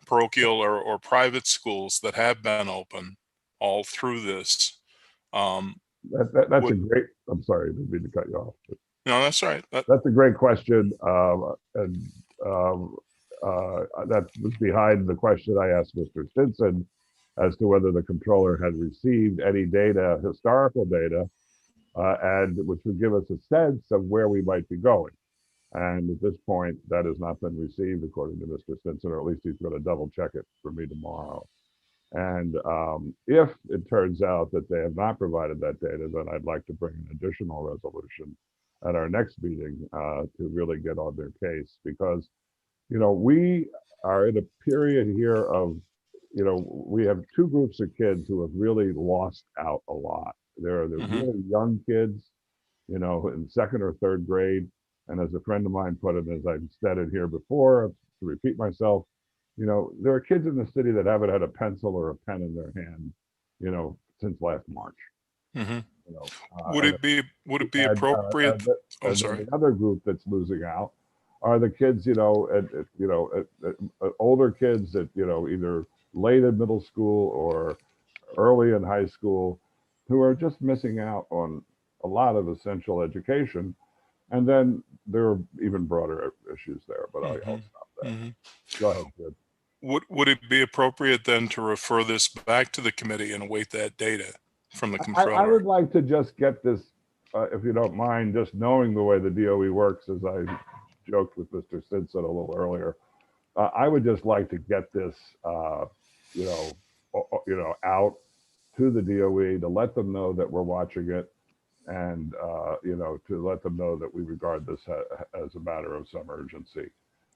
parochial or private schools that have been open all through this. That's a great. I'm sorry, I didn't mean to cut you off. No, that's all right. That's a great question, and that was behind the question I asked Mr. Stinson as to whether the controller had received any data, historical data, and which would give us a sense of where we might be going. And at this point, that has not been received, according to Mr. Stinson, or at least he's going to double check it for me tomorrow. And if it turns out that they have not provided that data, then I'd like to bring an additional resolution at our next meeting to really get on their case, because, you know, we are in a period here of, you know, we have two groups of kids who have really lost out a lot. There are the really young kids, you know, in second or third grade. And as a friend of mine put it, as I've said it here before, to repeat myself, you know, there are kids in the city that haven't had a pencil or a pen in their hand, you know, since last March. Mm-hmm. You know, would it be appropriate? The other group that's losing out are the kids, you know, older kids that, you know, either late in middle school or early in high school, who are just missing out on a lot of essential education. And then there are even broader issues there, but I'll stop there. Go ahead, Sid. Would it be appropriate then to refer this back to the committee and await that data from the controller? I would like to just get this, if you don't mind, just knowing the way the DOE works, as I joked with Mr. Stinson a little earlier. I would just like to get this, you know, out to the DOE to let them know that we're watching it, and you know, to let them know that we regard this as a matter of some urgency,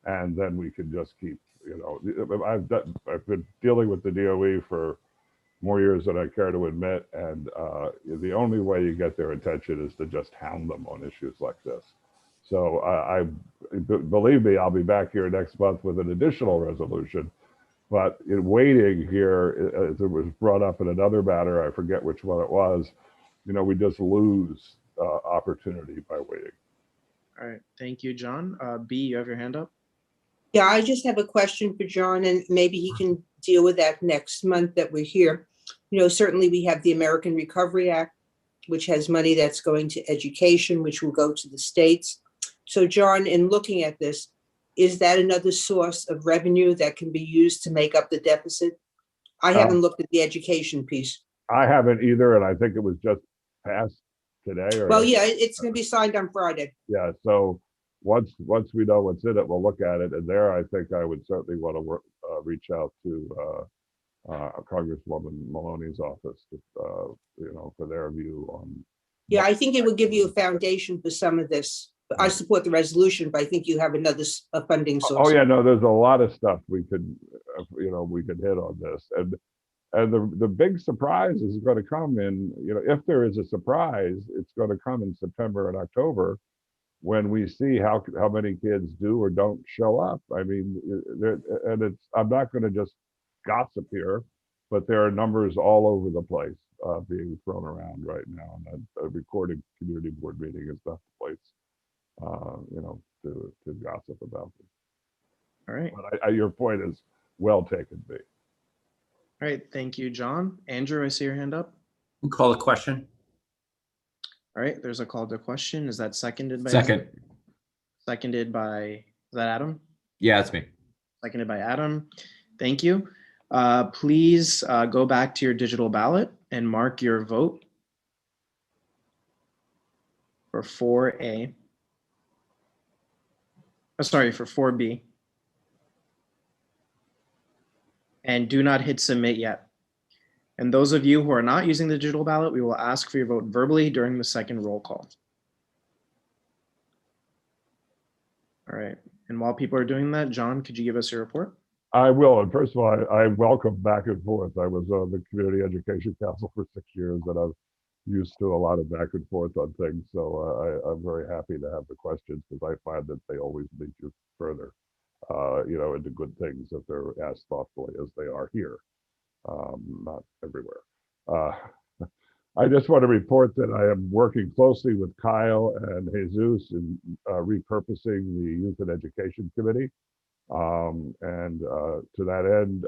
and then we can just keep, you know, I've been dealing with the DOE for more years than I care to admit, and the only way you get their attention is to just hound them on issues like this. So believe me, I'll be back here next month with an additional resolution. But in waiting here, as it was brought up in another matter, I forget which one it was, you know, we just lose opportunity by waiting. All right, thank you, John. B, you have your hand up? Yeah, I just have a question for John, and maybe he can deal with that next month that we're here. You know, certainly we have the American Recovery Act, which has money that's going to education, which will go to the states. So John, in looking at this, is that another source of revenue that can be used to make up the deficit? I haven't looked at the education piece. I haven't either, and I think it was just passed today. Well, yeah, it's going to be signed on Friday. Yeah, so once we know what's in it, we'll look at it. And there, I think I would certainly want to reach out to Congresswoman Maloney's office, you know, for their view on. Yeah, I think it would give you a foundation for some of this. I support the resolution, but I think you have another funding source. Oh yeah, no, there's a lot of stuff we could, you know, we could hit on this, and the big surprise is going to come in, you know, if there is a surprise, it's going to come in September and October, when we see how many kids do or don't show up. I mean, I'm not going to just gossip here, but there are numbers all over the place being thrown around right now, and a recorded community board meeting is not the place, you know, to gossip about them. All right. But your point is well taken, B. All right, thank you, John. Andrew, I see your hand up. We'll call the question. All right, there's a call to question. Is that seconded by? Second. Seconded by, is that Adam? Yeah, it's me. Seconded by Adam. Thank you. Please go back to your digital ballot and mark your vote for 4A. Oh, sorry, for 4B. And do not hit submit yet. And those of you who are not using the digital ballot, we will ask for your vote verbally during the second roll call. All right, and while people are doing that, John, could you give us your report? I will, and first of all, I welcome back and forth. I was on the Community Education Council for 6 years, and I'm used to a lot of back and forth on things, so I'm very happy to have the questions, because I find that they always lead you further. You go into good things if they're asked thoughtfully as they are here, not everywhere. I just want to report that I am working closely with Kyle and Jesus in repurposing the Youth and Education Committee. To that end,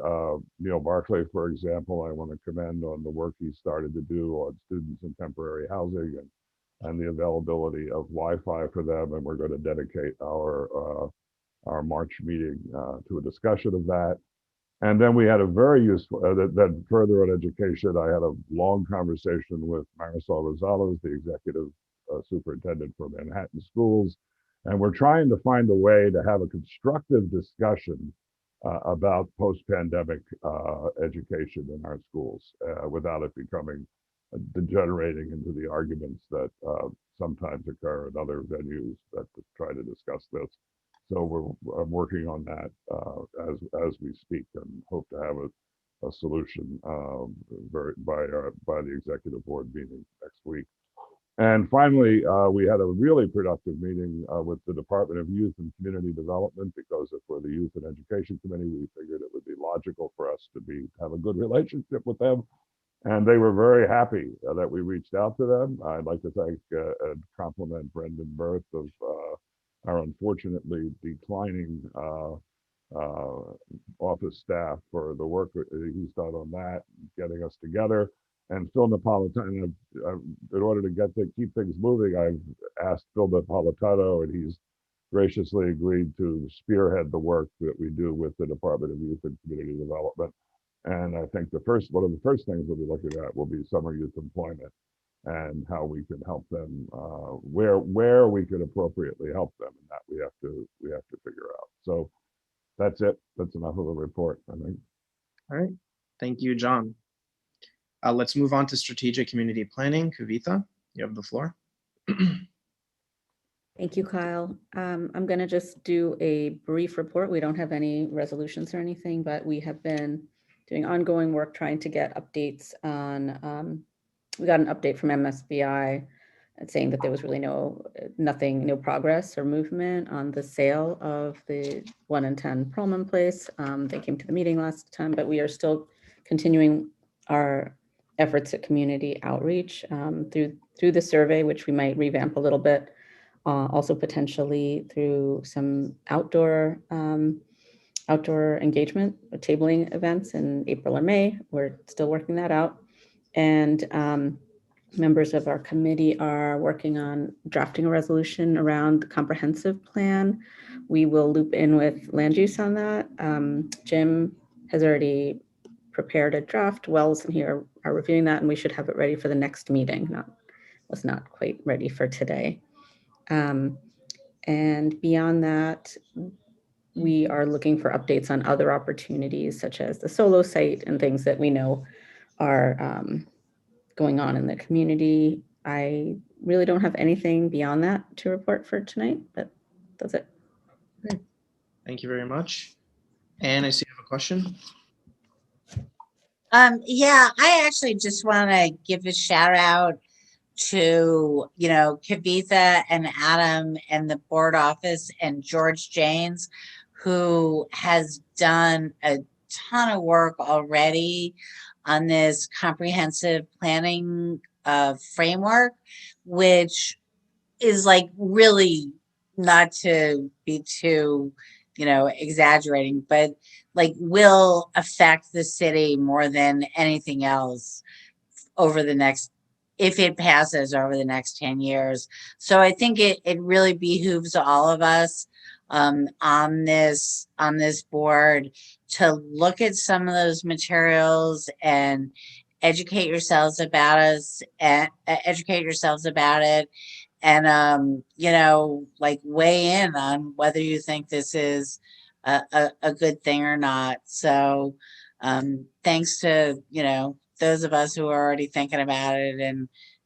Neil Barclay, for example, I want to commend on the work he started to do on students in temporary housing and the availability of Wi-Fi for them. And we're going to dedicate our March meeting to a discussion of that. And then we had a very useful, then further on education, I had a long conversation with Marisol Rosales, the executive superintendent for Manhattan Schools. And we're trying to find a way to have a constructive discussion about post-pandemic education in our schools without it becoming degenerating into the arguments that sometimes occur in other venues that try to discuss this. So I'm working on that as we speak, and hope to have a solution by the executive board meeting next week. And finally, we had a really productive meeting with the Department of Youth and Community Development, because if we're the Youth and Education Committee, we figured it would be logical for us to have a good relationship with them. And they were very happy that we reached out to them. I'd like to thank and compliment Brendan Berth of our unfortunately declining office staff for the work that he's done on that, getting us together. And Phil Napolitano, in order to keep things moving, I've asked Phil Napolitano, and he's graciously agreed to spearhead the work that we do with the Department of Youth and Community Development. And I think one of the first things we'll be looking at will be summer youth employment and how we can help them, where we can appropriately help them, and that we have to figure out. So that's it. That's enough of a report, I think. All right. Thank you, John. Let's move on to strategic community planning. Kavitha, you have the floor. Thank you, Kyle. I'm going to just do a brief report. We don't have any resolutions or anything, but we have been doing ongoing work trying to get updates on, we got an update from MSBI saying that there was really no progress or movement on the sale of the 1 and 10 Perlman Place. They came to the meeting last time, but we are still continuing our efforts at community outreach through the survey, which we might revamp a little bit. Also potentially through some outdoor engagement or tabling events in April or May. We're still working that out. And members of our committee are working on drafting a resolution around the comprehensive plan. We will loop in with land use on that. Jim has already prepared a draft. Wells and here are reviewing that, and we should have it ready for the next meeting. Was not quite ready for today. And beyond that, we are looking for updates on other opportunities, such as the solo site and things that we know are going on in the community. I really don't have anything beyond that to report for tonight, but that's it. Okay. Thank you very much. And I see you have a question. Yeah, I actually just want to give a shout out to, Kavitha and Adam and the board office and George Janes, who has done a ton of work already on this comprehensive planning framework, which is like really, not to be too, exaggerating, but like will affect the city more than anything else over the next, if it passes over the next 10 years. So I think it really behooves all of us on this board to look at some of those materials and educate yourselves about it, and weigh in on whether you think this is a good thing or not. So thanks to those of us who are already thinking about it,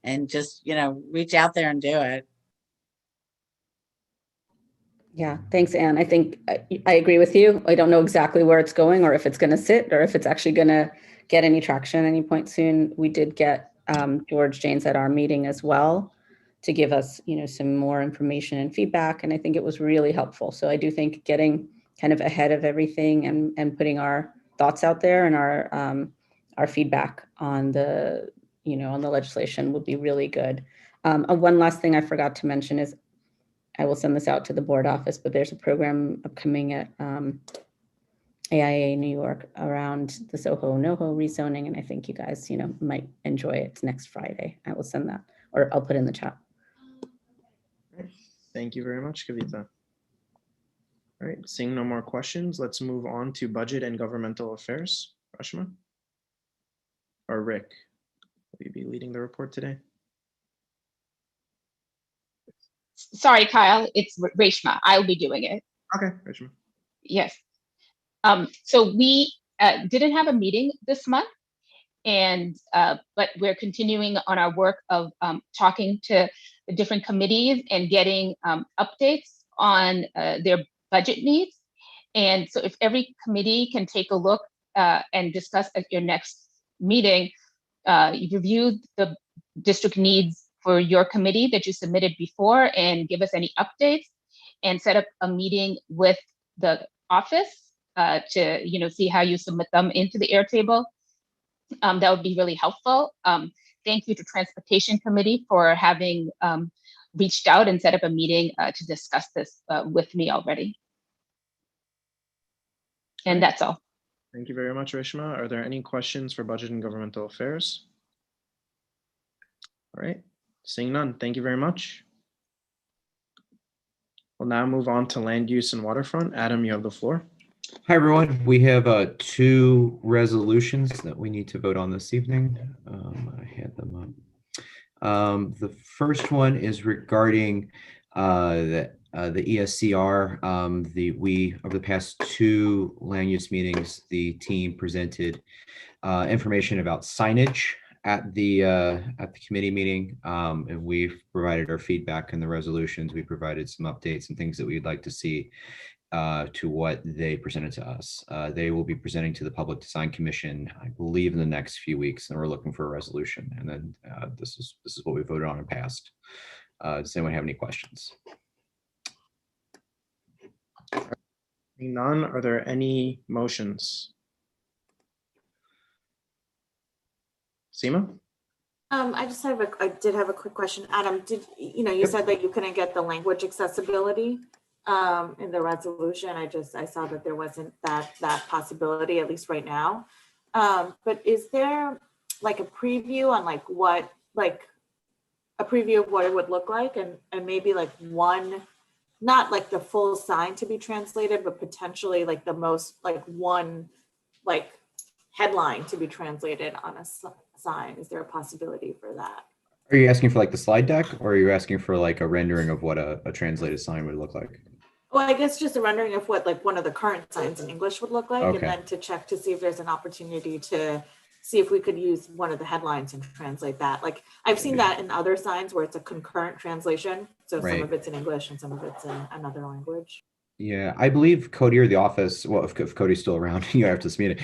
and just reach out there and do it. Yeah, thanks, Anne. I think I agree with you. I don't know exactly where it's going or if it's going to sit or if it's actually going to get any traction at any point soon. We did get George Janes at our meeting as well to give us, some more information and feedback. And I think it was really helpful. So I do think getting kind of ahead of everything and putting our thoughts out there, and our feedback on the, on the legislation would be really good. One last thing I forgot to mention is I will send this out to the board office, but there's a program upcoming at AIA New York around the Soho NoHo rezoning, and I think you guys, might enjoy it. It's next Friday. I will send that, or I'll put in the chat. Thank you very much, Kavita. All right, seeing no more questions, let's move on to budget and governmental affairs. Rashma? Or Rick, will you be leading the report today? Sorry, Kyle, it's Reshma. I'll be doing it. Okay, Reshma. Yes. So we didn't have a meeting this month, and but we're continuing on our work of talking to the different committees and getting updates on their budget needs. And so if every committee can take a look and discuss at your next meeting, review the district needs for your committee that you submitted before and give us any updates, and set up a meeting with the office to see how you submit them into the Airtable. That would be really helpful. Thank you to Transportation Committee for having reached out and set up a meeting to discuss this with me already. And that's all. Thank you very much, Reshma. Are there any questions for budget and governmental affairs? All right, seeing none, thank you very much. We'll now move on to land use and waterfront. Adam, you have the floor. Hi, everyone. We have 2 resolutions that we need to vote on this evening. I had them up. The first one is regarding the ESCR. We over the past 2 land use meetings, the team presented information about signage at the committee meeting, and we've provided our feedback in the resolutions. We provided some updates and things that we'd like to see to what they presented to us. They will be presenting to the Public Design Commission, I believe, in the next few weeks, and we're looking for a resolution. And then this is what we voted on and passed. Does anyone have any questions? None. Are there any motions? Seema? I did have a quick question. Adam, you said that you couldn't get the language accessibility in the resolution. I saw that there wasn't that possibility, at least right now. But is there like a preview on a preview of what it would look like, and maybe like one, not like the full sign to be translated, but potentially like the most, like one, like headline to be translated on a sign? Is there a possibility for that? Are you asking for like the slide deck, or are you asking for like a rendering of what a translated sign would look like? Well, I guess just a rendering of what like one of the current signs in English would look like, Okay. and then to check to see if there's an opportunity to see if we could use one of the headlines and translate that. Like I've seen that in other signs where it's a concurrent translation. So Right. some of it's in English and some of it's in another language. Yeah, I believe Cody or the office, well, if Cody's still around, after this meeting,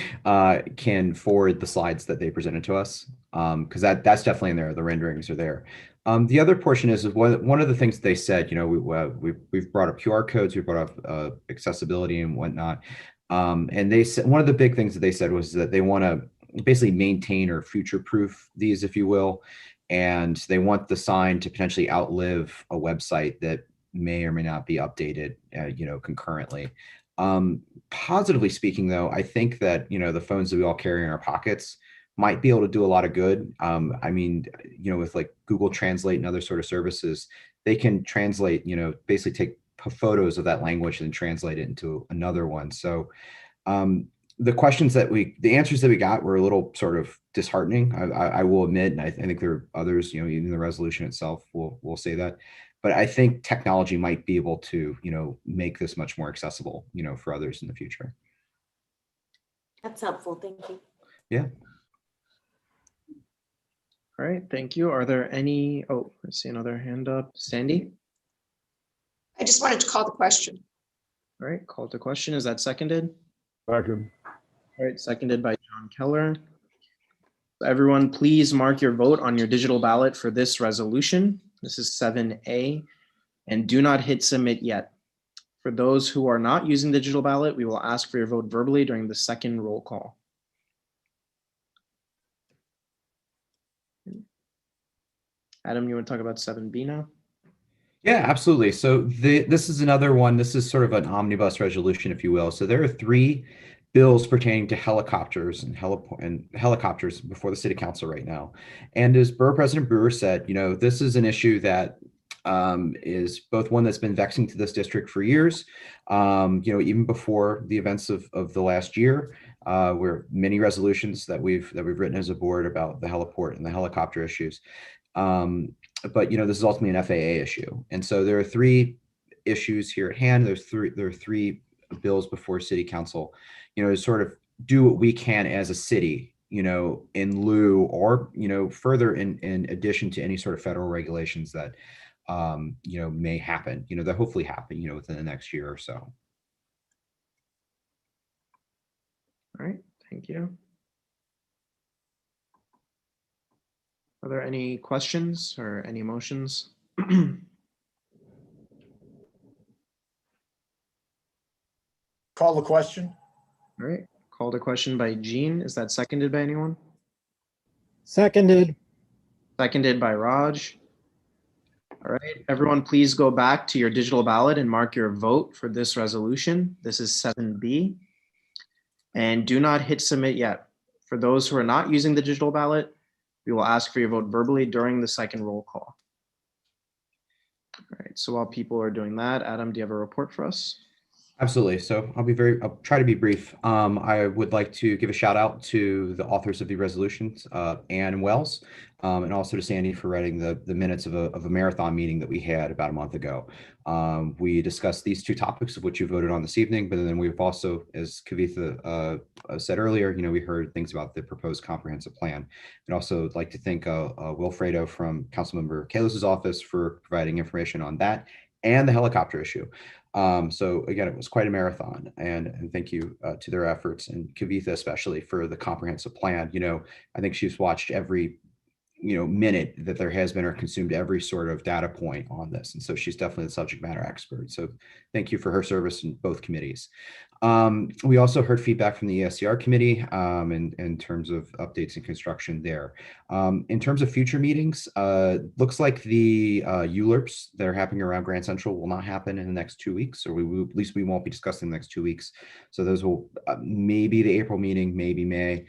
can forward the slides that they presented to us, because that's definitely in there. The renderings are there. The other portion is one of the things they said. We've brought up QR codes, we brought up accessibility and whatnot, and they said one of the big things that they said was that they want to basically maintain or future-proof these, if you will, and they want the sign to potentially outlive a website that may or may not be updated, concurrently. Positively speaking, though, I think that, the phones that we all carry in our pockets might be able to do a lot of good. With like Google Translate and other sort of services, they can translate, basically take photos of that language and translate it into another one. So the answers that we got were a little sort of disheartening. I will admit, and I think there are others, even the resolution itself will say that. But I think technology might be able to, make this much more accessible, for others in the future. That's helpful. Thank you. Yeah. All right, thank you. Are there any, I see another hand up. Sandy? I just wanted to call the question. All right, call to question. Is that seconded? Second. All right, seconded by John Keller. Everyone, please mark your vote on your digital ballot for this resolution. This is 7A, and do not hit submit yet. For those who are not using digital ballot, we will ask for your vote verbally during the second roll call. Adam, you want to talk about 7B now? Yeah, absolutely. So this is another one. This is sort of an omnibus resolution, if you will. So there are 3 bills pertaining to helicopters and helicopters before the city council right now. And as Borough President Brewer said, this is an issue that is both one that's been vexing to this district for years, even before the events of the last year, where many resolutions that we've written as a board about the heliport and the helicopter issues. But this is ultimately an FAA issue, and so there are 3 issues here at hand. There are 3 bills before City Council, to sort of do what we can as a city, in lieu or further in addition to any sort of federal regulations that may happen, that hopefully happen, within the next year or so. All right, thank you. Are there any questions or any motions? Call the question. All right, called a question by Jean. Is that seconded by anyone? Seconded. Seconded by Raj. All right, everyone, please go back to your digital ballot and mark your vote for this resolution. This is 7B. And do not hit submit yet. For those who are not using the digital ballot, we will ask for your vote verbally during the second roll call. All right, so while people are doing that, Adam, do you have a report for us? Absolutely. So I'll try to be brief. I would like to give a shout out to the authors of the resolutions, Ann and Wells, and also to Sandy for writing the minutes of a marathon meeting that we had about a month ago. We discussed these 2 topics of which you voted on this evening, but then we've also, as Kavitha said earlier, we heard things about the proposed comprehensive plan. I'd also like to thank Wilfredo from Councilmember Kalos's office for providing information on that and the helicopter issue. So again, it was quite a marathon, and thank you to their efforts, and Kavitha especially for the comprehensive plan. I think she's watched every minute that there has been or consumed every sort of data point on this, and so she's definitely the subject matter expert. So thank you for her service in both committees. We also heard feedback from the ESCR committee in terms of updates and construction there. In terms of future meetings, looks like the ULURPs that are happening around Grand Central will not happen in the next 2 weeks, or at least we won't be discussing the next 2 weeks. So those will maybe the April meeting, maybe May.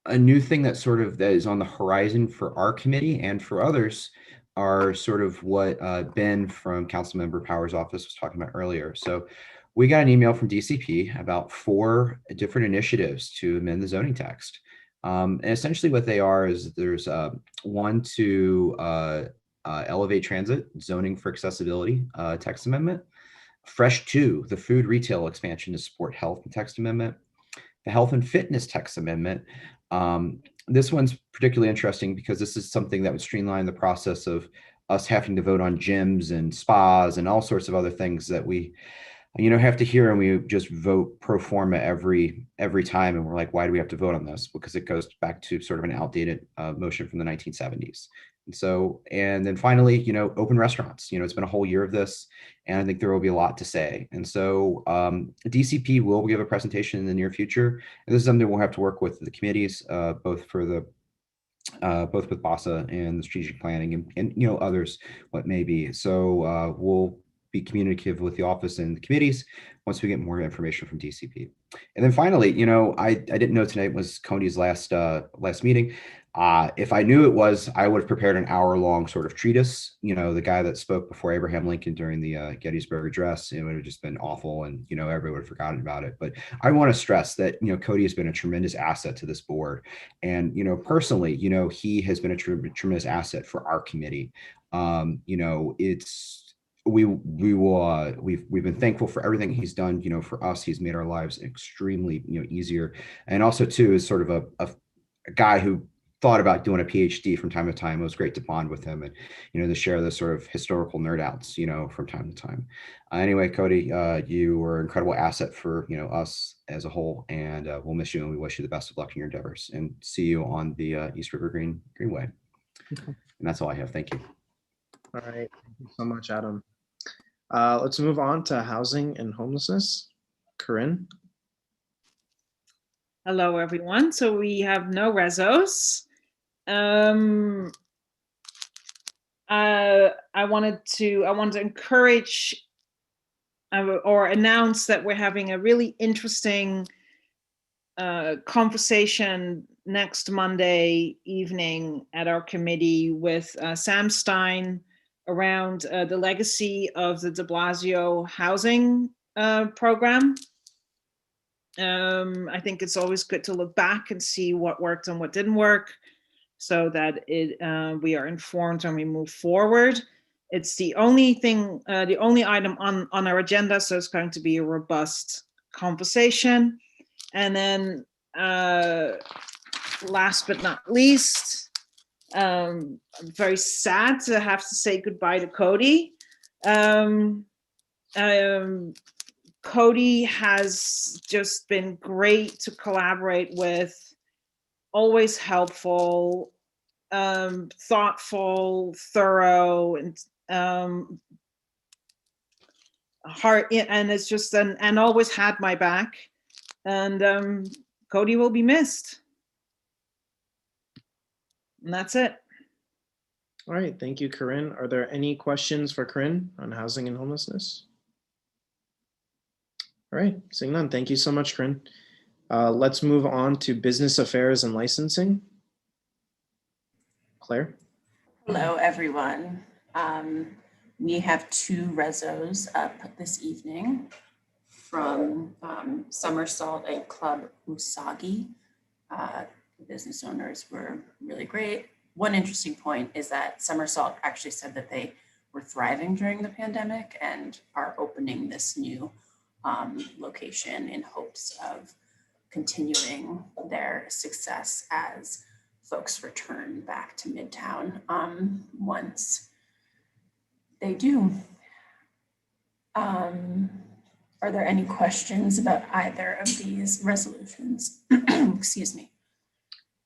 A new thing that is on the horizon for our committee and for others are sort of what Ben from Councilmember Power's office was talking about earlier. So we got an email from DCP about 4 different initiatives to amend the zoning text. And essentially what they are is there's one to elevate transit, zoning for accessibility text amendment. Fresh 2, the food retail expansion to support health and text amendment. The health and fitness text amendment. This one's particularly interesting because this is something that would streamline the process of us having to vote on gyms and spas and all sorts of other things that we have to hear, and we just vote pro forma every time, and we're like, why do we have to vote on this? Because it goes back to sort of an outdated motion from the 1970s. And then finally, open restaurants. It's been a whole year of this, and I think there will be a lot to say. And so DCP will give a presentation in the near future. And this is something we'll have to work with the committees, both with BASA and the strategic planning and others, what may be. So we'll be communicative with the office and the committees once we get more information from DCP. And then finally, I didn't know tonight was Cody's last meeting. If I knew it was, I would have prepared an hour-long sort of treatise. The guy that spoke before Abraham Lincoln during the Gettysburg Address, it would have just been awful, and everyone would have forgotten about it. But I want to stress that Cody has been a tremendous asset to this board, and personally, he has been a tremendous asset for our committee. We've been thankful for everything he's done. For us, he's made our lives extremely easier, and also too is sort of a guy who thought about doing a PhD from time to time. It was great to bond with him and to share the sort of historical nerd outs from time to time. Anyway, Cody, you were an incredible asset for us as a whole, and we'll miss you, and we wish you the best of luck in your endeavors, and see you on the East River Greenway. Okay. And that's all I have. Thank you. All right, thank you so much, Adam. Let's move on to housing and homelessness. Corinne. Hello, everyone. So we have no resos. I wanted to encourage or announce that we're having a really interesting conversation next Monday evening at our committee with Sam Stein around the legacy of the de Blasio housing program. I think it's always good to look back and see what worked and what didn't work, so that we are informed when we move forward. It's the only thing, the only item on our agenda, so it's going to be a robust conversation. And then last but not least, I'm very sad to have to say goodbye to Cody. Cody has just been great to collaborate with, always helpful, thoughtful, thorough, and heart, and it's just and always had my back. And Cody will be missed. And that's it. All right, thank you, Corinne. Are there any questions for Corinne on housing and homelessness? All right, seeing none, thank you so much, Corinne. Let's move on to business affairs and licensing. Claire. Hello, everyone. We have 2 resos up this evening from Somersault and Club Usagi. The business owners were really great. One interesting point is that Somersault actually said that they were thriving during the pandemic and are opening this new location in hopes of continuing their success as folks return back to Midtown once they do. Are there any questions about either of these resolutions? Excuse me.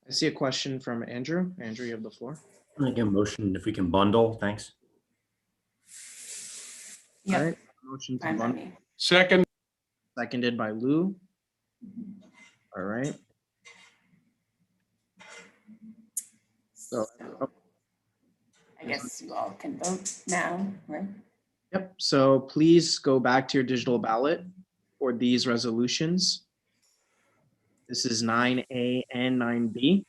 I see a question from Andrew. Andrew, you have the floor. I'm gonna give a motion if we can bundle, thanks. Yep. All right, motion to Fine by bundle. me. Second. Seconded by Lou. All right. So, I guess you all can vote now, right? yep, so please go back to your digital ballot for these resolutions. This is 9A and 9B.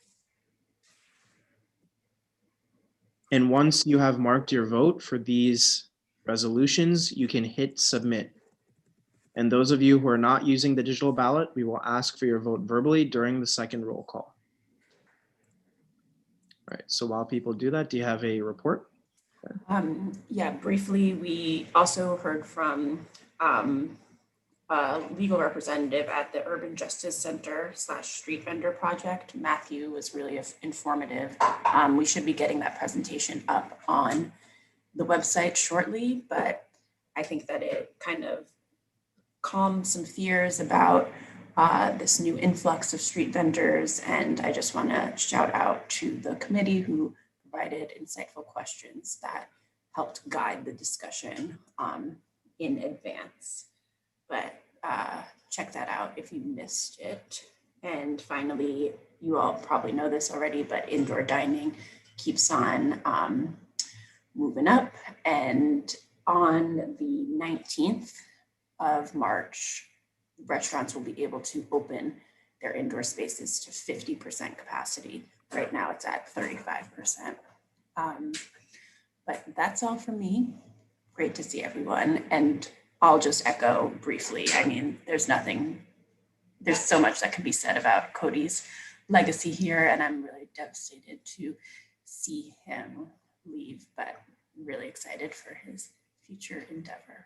And once you have marked your vote for these resolutions, you can hit submit. And those of you who are not using the digital ballot, we will ask for your vote verbally during the second roll call. All right, so while people do that, do you have a report? Yeah, briefly, we also heard from a legal representative at the Urban Justice Center / Street Vendor Project. Matthew was really informative. We should be getting that presentation up on the website shortly, but I think that it kind of calmed some fears about this new influx of street vendors. And I just want to shout out to the committee who provided insightful questions that helped guide the discussion in advance. But check that out if you missed it. And finally, you all probably know this already, but indoor dining keeps on moving up. And on the 19th of March, restaurants will be able to open their indoor spaces to 50% capacity. Right now it's at 35%. But that's all from me. Great to see everyone. And I'll just echo briefly. I mean, there's so much that can be said about Cody's legacy here, and I'm really devastated to see him leave, but really excited for his future endeavor.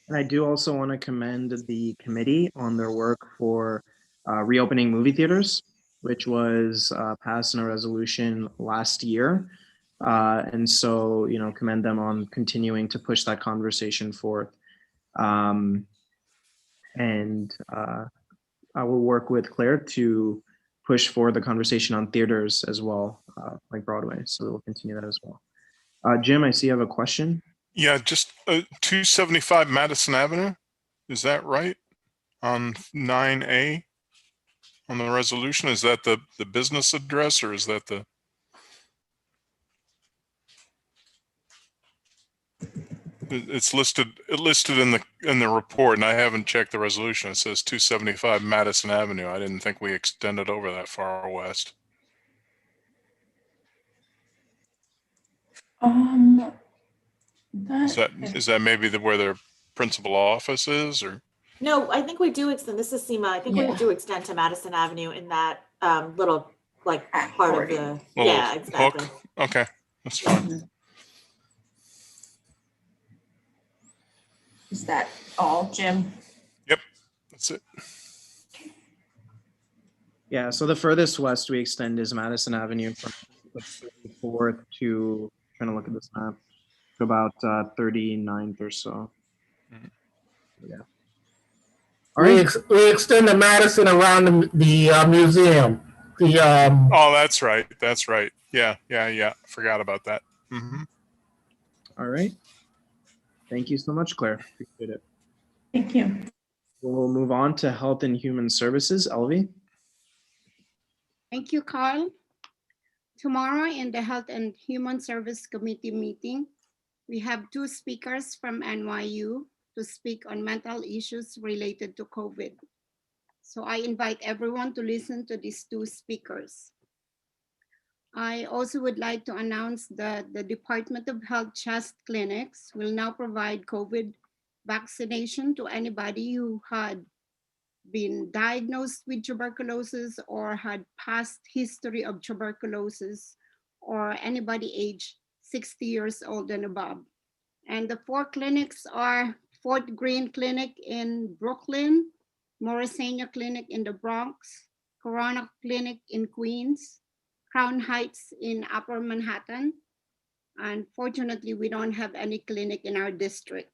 And I do also want to commend the committee on their work for reopening movie theaters, which was passed in a resolution last year. And so, you know, commend them on continuing to push that conversation forth. And I will work with Claire to push for the conversation on theaters as well, like Broadway. So we'll continue that as well. Jim, I see you have a question. Yeah, just 275 Madison Avenue. Is that right? On 9A on the resolution, is that the business address or is that the? It's listed in the report, and I haven't checked the resolution. It says 275 Madison Avenue. I didn't think we extended over that far west. Is that maybe where their principal office is, or? No, I think we do extend, this is SEMA, I think we do extend to Madison Avenue in that little, like, part of the, Little yeah, exactly. hook? Okay, that's fine. Is that all, Jim? Yep, that's it. Yeah, so the furthest west we extend is Madison Avenue from the 34th to, trying to look at this map, to about 39th or so. Yeah. All right. We extend the Madison around the museum. Oh, that's right. That's right. Yeah. Forgot about that. All right. Thank you so much, Claire. Appreciate it. Thank you. We'll move on to Health and Human Services. Elvie? Thank you, Carl. Tomorrow in the Health and Human Service Committee meeting, we have two speakers from NYU to speak on mental issues related to COVID. So I invite everyone to listen to these two speakers. I also would like to announce that the Department of Health chest clinics will now provide COVID vaccination to anybody who had been diagnosed with tuberculosis or had past history of tuberculosis, or anybody aged 60 years old and above. And the four clinics are Fort Greene Clinic in Brooklyn, Morrisania Clinic in the Bronx, Corona Clinic in Queens, Crown Heights in Upper Manhattan. Unfortunately, we don't have any clinic in our district.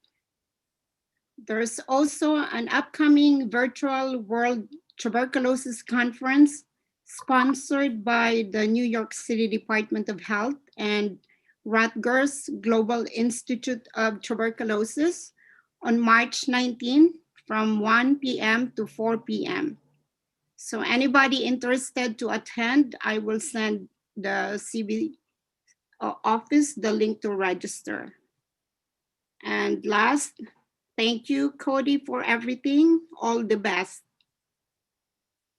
There's also an upcoming virtual World Tuberculosis Conference sponsored by the New York City Department of Health and Rutgers Global Institute of Tuberculosis on March 19 from 1 p.m. to 4 p.m. So anybody interested to attend, I will send the CB office the link to register. And last, thank you, Cody, for everything. All the best.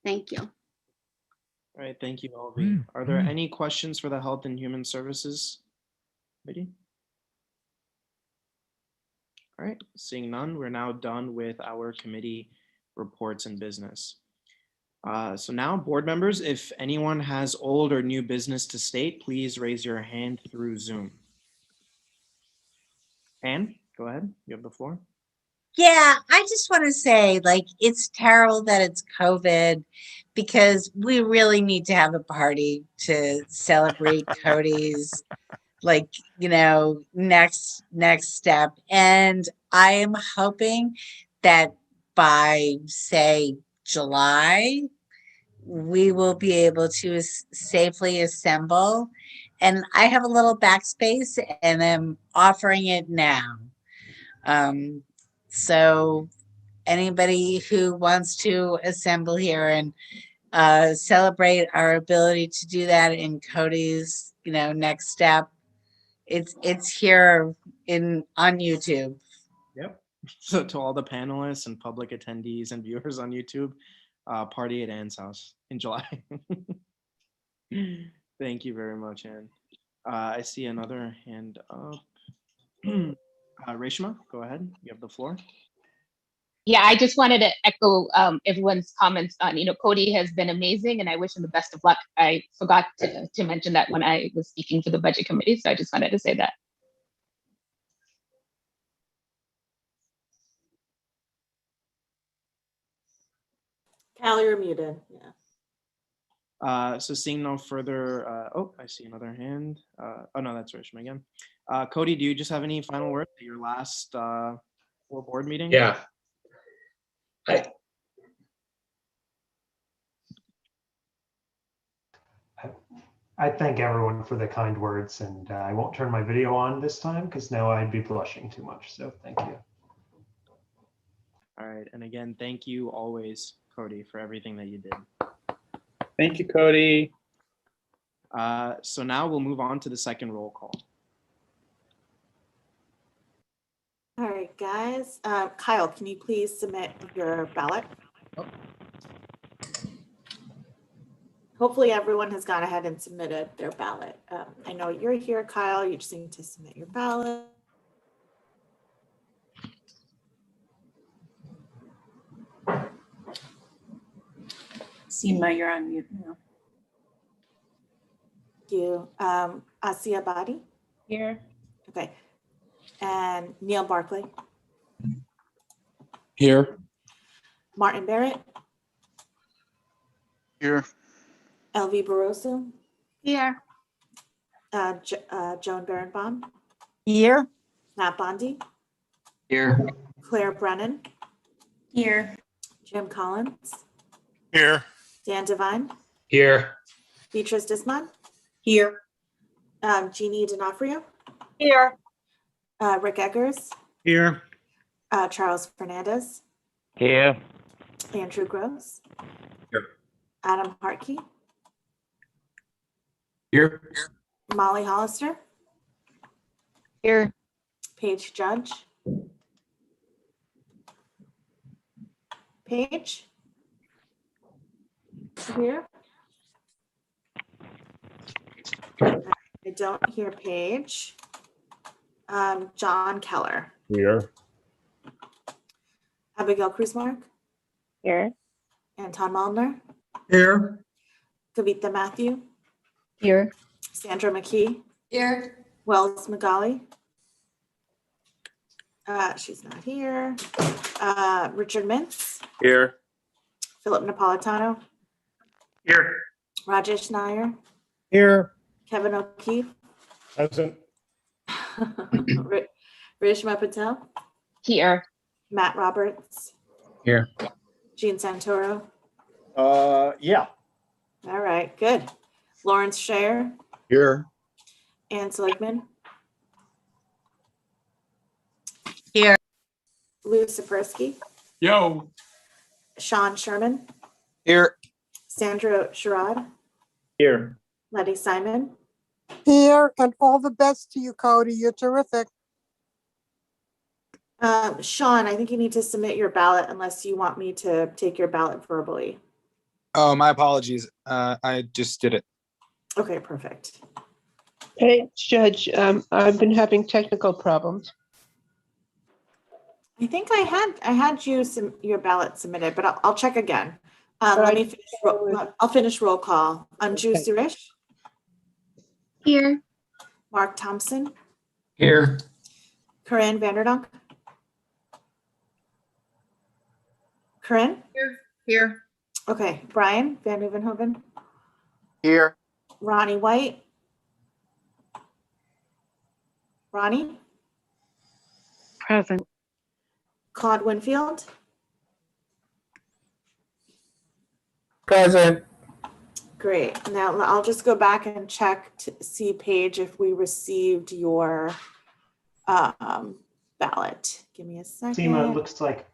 Thank you. All right, thank you, Elvie. Are there any questions for the Health and Human Services committee? All right, seeing none, we're now done with our committee reports and business. So now, board members, if anyone has old or new business to state, please raise your hand through Zoom. Anne, go ahead, you have the floor. Yeah, I just want to say, like, it's terrible that it's COVID because we really need to have a party to celebrate Cody's, like, you know, next step. And I am hoping that by, say, July, we will be able to safely assemble. And I have a little backspace and I'm offering it now. So anybody who wants to assemble here and celebrate our ability to do that in Cody's, you know, next step, it's here on YouTube. Yep. So to all the panelists and public attendees and viewers on YouTube, party at Anne's house in July. Thank you very much, Anne. I see another hand up. Reshma, go ahead. You have the floor. Yeah, I just wanted to echo everyone's comments on, you know, Cody has been amazing and I wish him the best of luck. I forgot to mention that when I was speaking to the budget committee, so I just wanted to say that. Callie, you're muted. Yeah. So seeing no further, oh, I see another hand. Oh no, that's Reshma again. Cody, do you just have any final words at your last full board meeting? Yeah. I thank everyone for the kind words, and I won't turn my video on this time because now I'd be blushing too much. So thank you. All right. And again, thank you always, Cody, for everything that you did. Thank you, Cody. So now we'll move on to the second roll call. All right, guys. Kyle, can you please submit your ballot? Hopefully everyone has gone ahead and submitted their ballot. I know you're here, Kyle. You just need to submit your ballot. Seema, you're on mute now. Thank you. Asia Badi? Here. Okay. And Neil Barclay? Here. Martin Barrett? Here. LV Barroso? Here. Joan Berenbaum? Here. Nat Bondi? Here. Claire Brennan? Here. Jim Collins? Here. Dan Devine? Here. Beatrice Dismond? Here. Jeannie D'Onofrio? Here. Rick Eggers? Here. Charles Fernandez? Here. Andrew Gross? Here. Adam Hartkey? Here. Molly Hollister? Here. Paige Judge? Paige? Here? I don't hear Paige. John Keller? Here. Abigail Cruzmark? Here. Anton Mullner? Here. Kavita Matthew? Here. Sandra McKee? Here. Wells Magali? She's not here. Richard Mintz? Here. Philip Napolitano? Here. Rajesh Nair? Here. Kevin O'Keefe? Present. Rishma Patel? Here. Matt Roberts? Here. Gene Santoro? Yeah. All right, good. Lawrence Scher? Here. Ann Seligman? Here. Lou Sapersky? Yo. Sean Sherman? Here. Sandra Sherrod? Here. Letty Simon? Here, and all the best to you, Cody. You're terrific. Sean, I think you need to submit your ballot unless you want me to take your ballot verbally. Oh, my apologies. I just did it. Okay, perfect. Hey, Judge, I've been having technical problems. I think I had your ballot submitted, but I'll check again. Let me finish. I'll finish roll call. Anju Suresh? Here. Mark Thompson? Here. Corinne Vanderdonk? Corinne? Here. Okay, Brian Van Nieuwenhoven? Here. Ronnie White? Ronnie? Present. Claude Winfield? Present. Great. Now I'll just go back and check to see, Paige, if we received your ballot. Give me a second. Seema, it looks like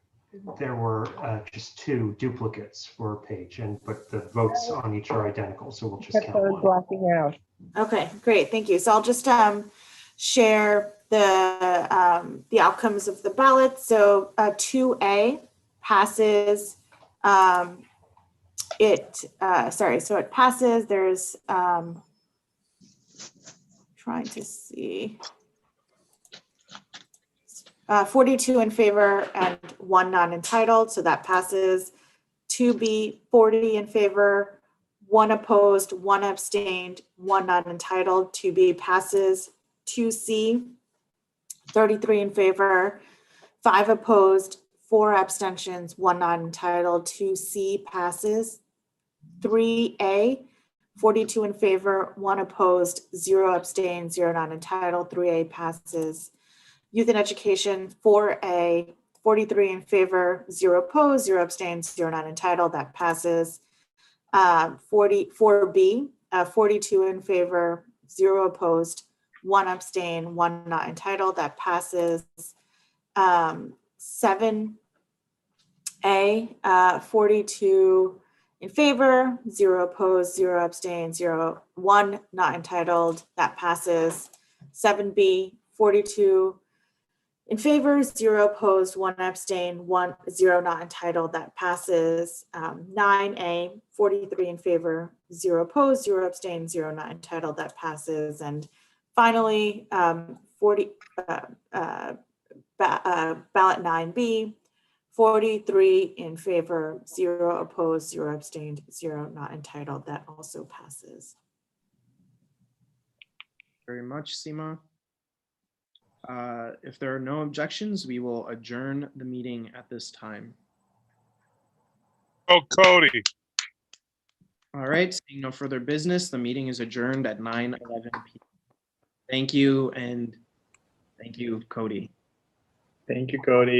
there were just 2 duplicates for a page, but the votes on each are identical, so we'll just count one. Blocking out. Okay, great. Thank you. So I'll just share the outcomes of the ballot. So 2A passes. So it passes. There's trying to see 42 in favor and 1 non-entitled. So that passes. 2B, 40 in favor, 1 opposed, 1 abstained, 1 non-entitled. 2B passes. 2C, 33 in favor, 5 opposed, 4 abstentions, 1 non-entitled. 2C passes. 3A, 42 in favor, 1 opposed, 0 abstained, 0 non-entitled. 3A passes. Youth and Education, 4A, 43 in favor, 0 opposed, 0 abstained, 0 non-entitled. That passes. 4B, 42 in favor, 0 opposed, 1 abstain, 1 not entitled. That passes. 7A, 42 in favor, 0 opposed, 0 abstain, 1 not entitled. That passes. 7B, 42 in favor, 0 opposed, 1 abstain, 0 not entitled. That passes. 9A, 43 in favor, 0 opposed, 0 abstain, 0 not entitled. That passes. And finally, ballot 9B, 43 in favor, 0 opposed, 0 abstained, 0 not entitled. That also passes. Very much, Seema. If there are no objections, we will adjourn the meeting at this time. Oh, Cody. All right, seeing no further business, the meeting is adjourned at 9:11 p.m. Thank you, and thank you, Cody. Thank you, Cody.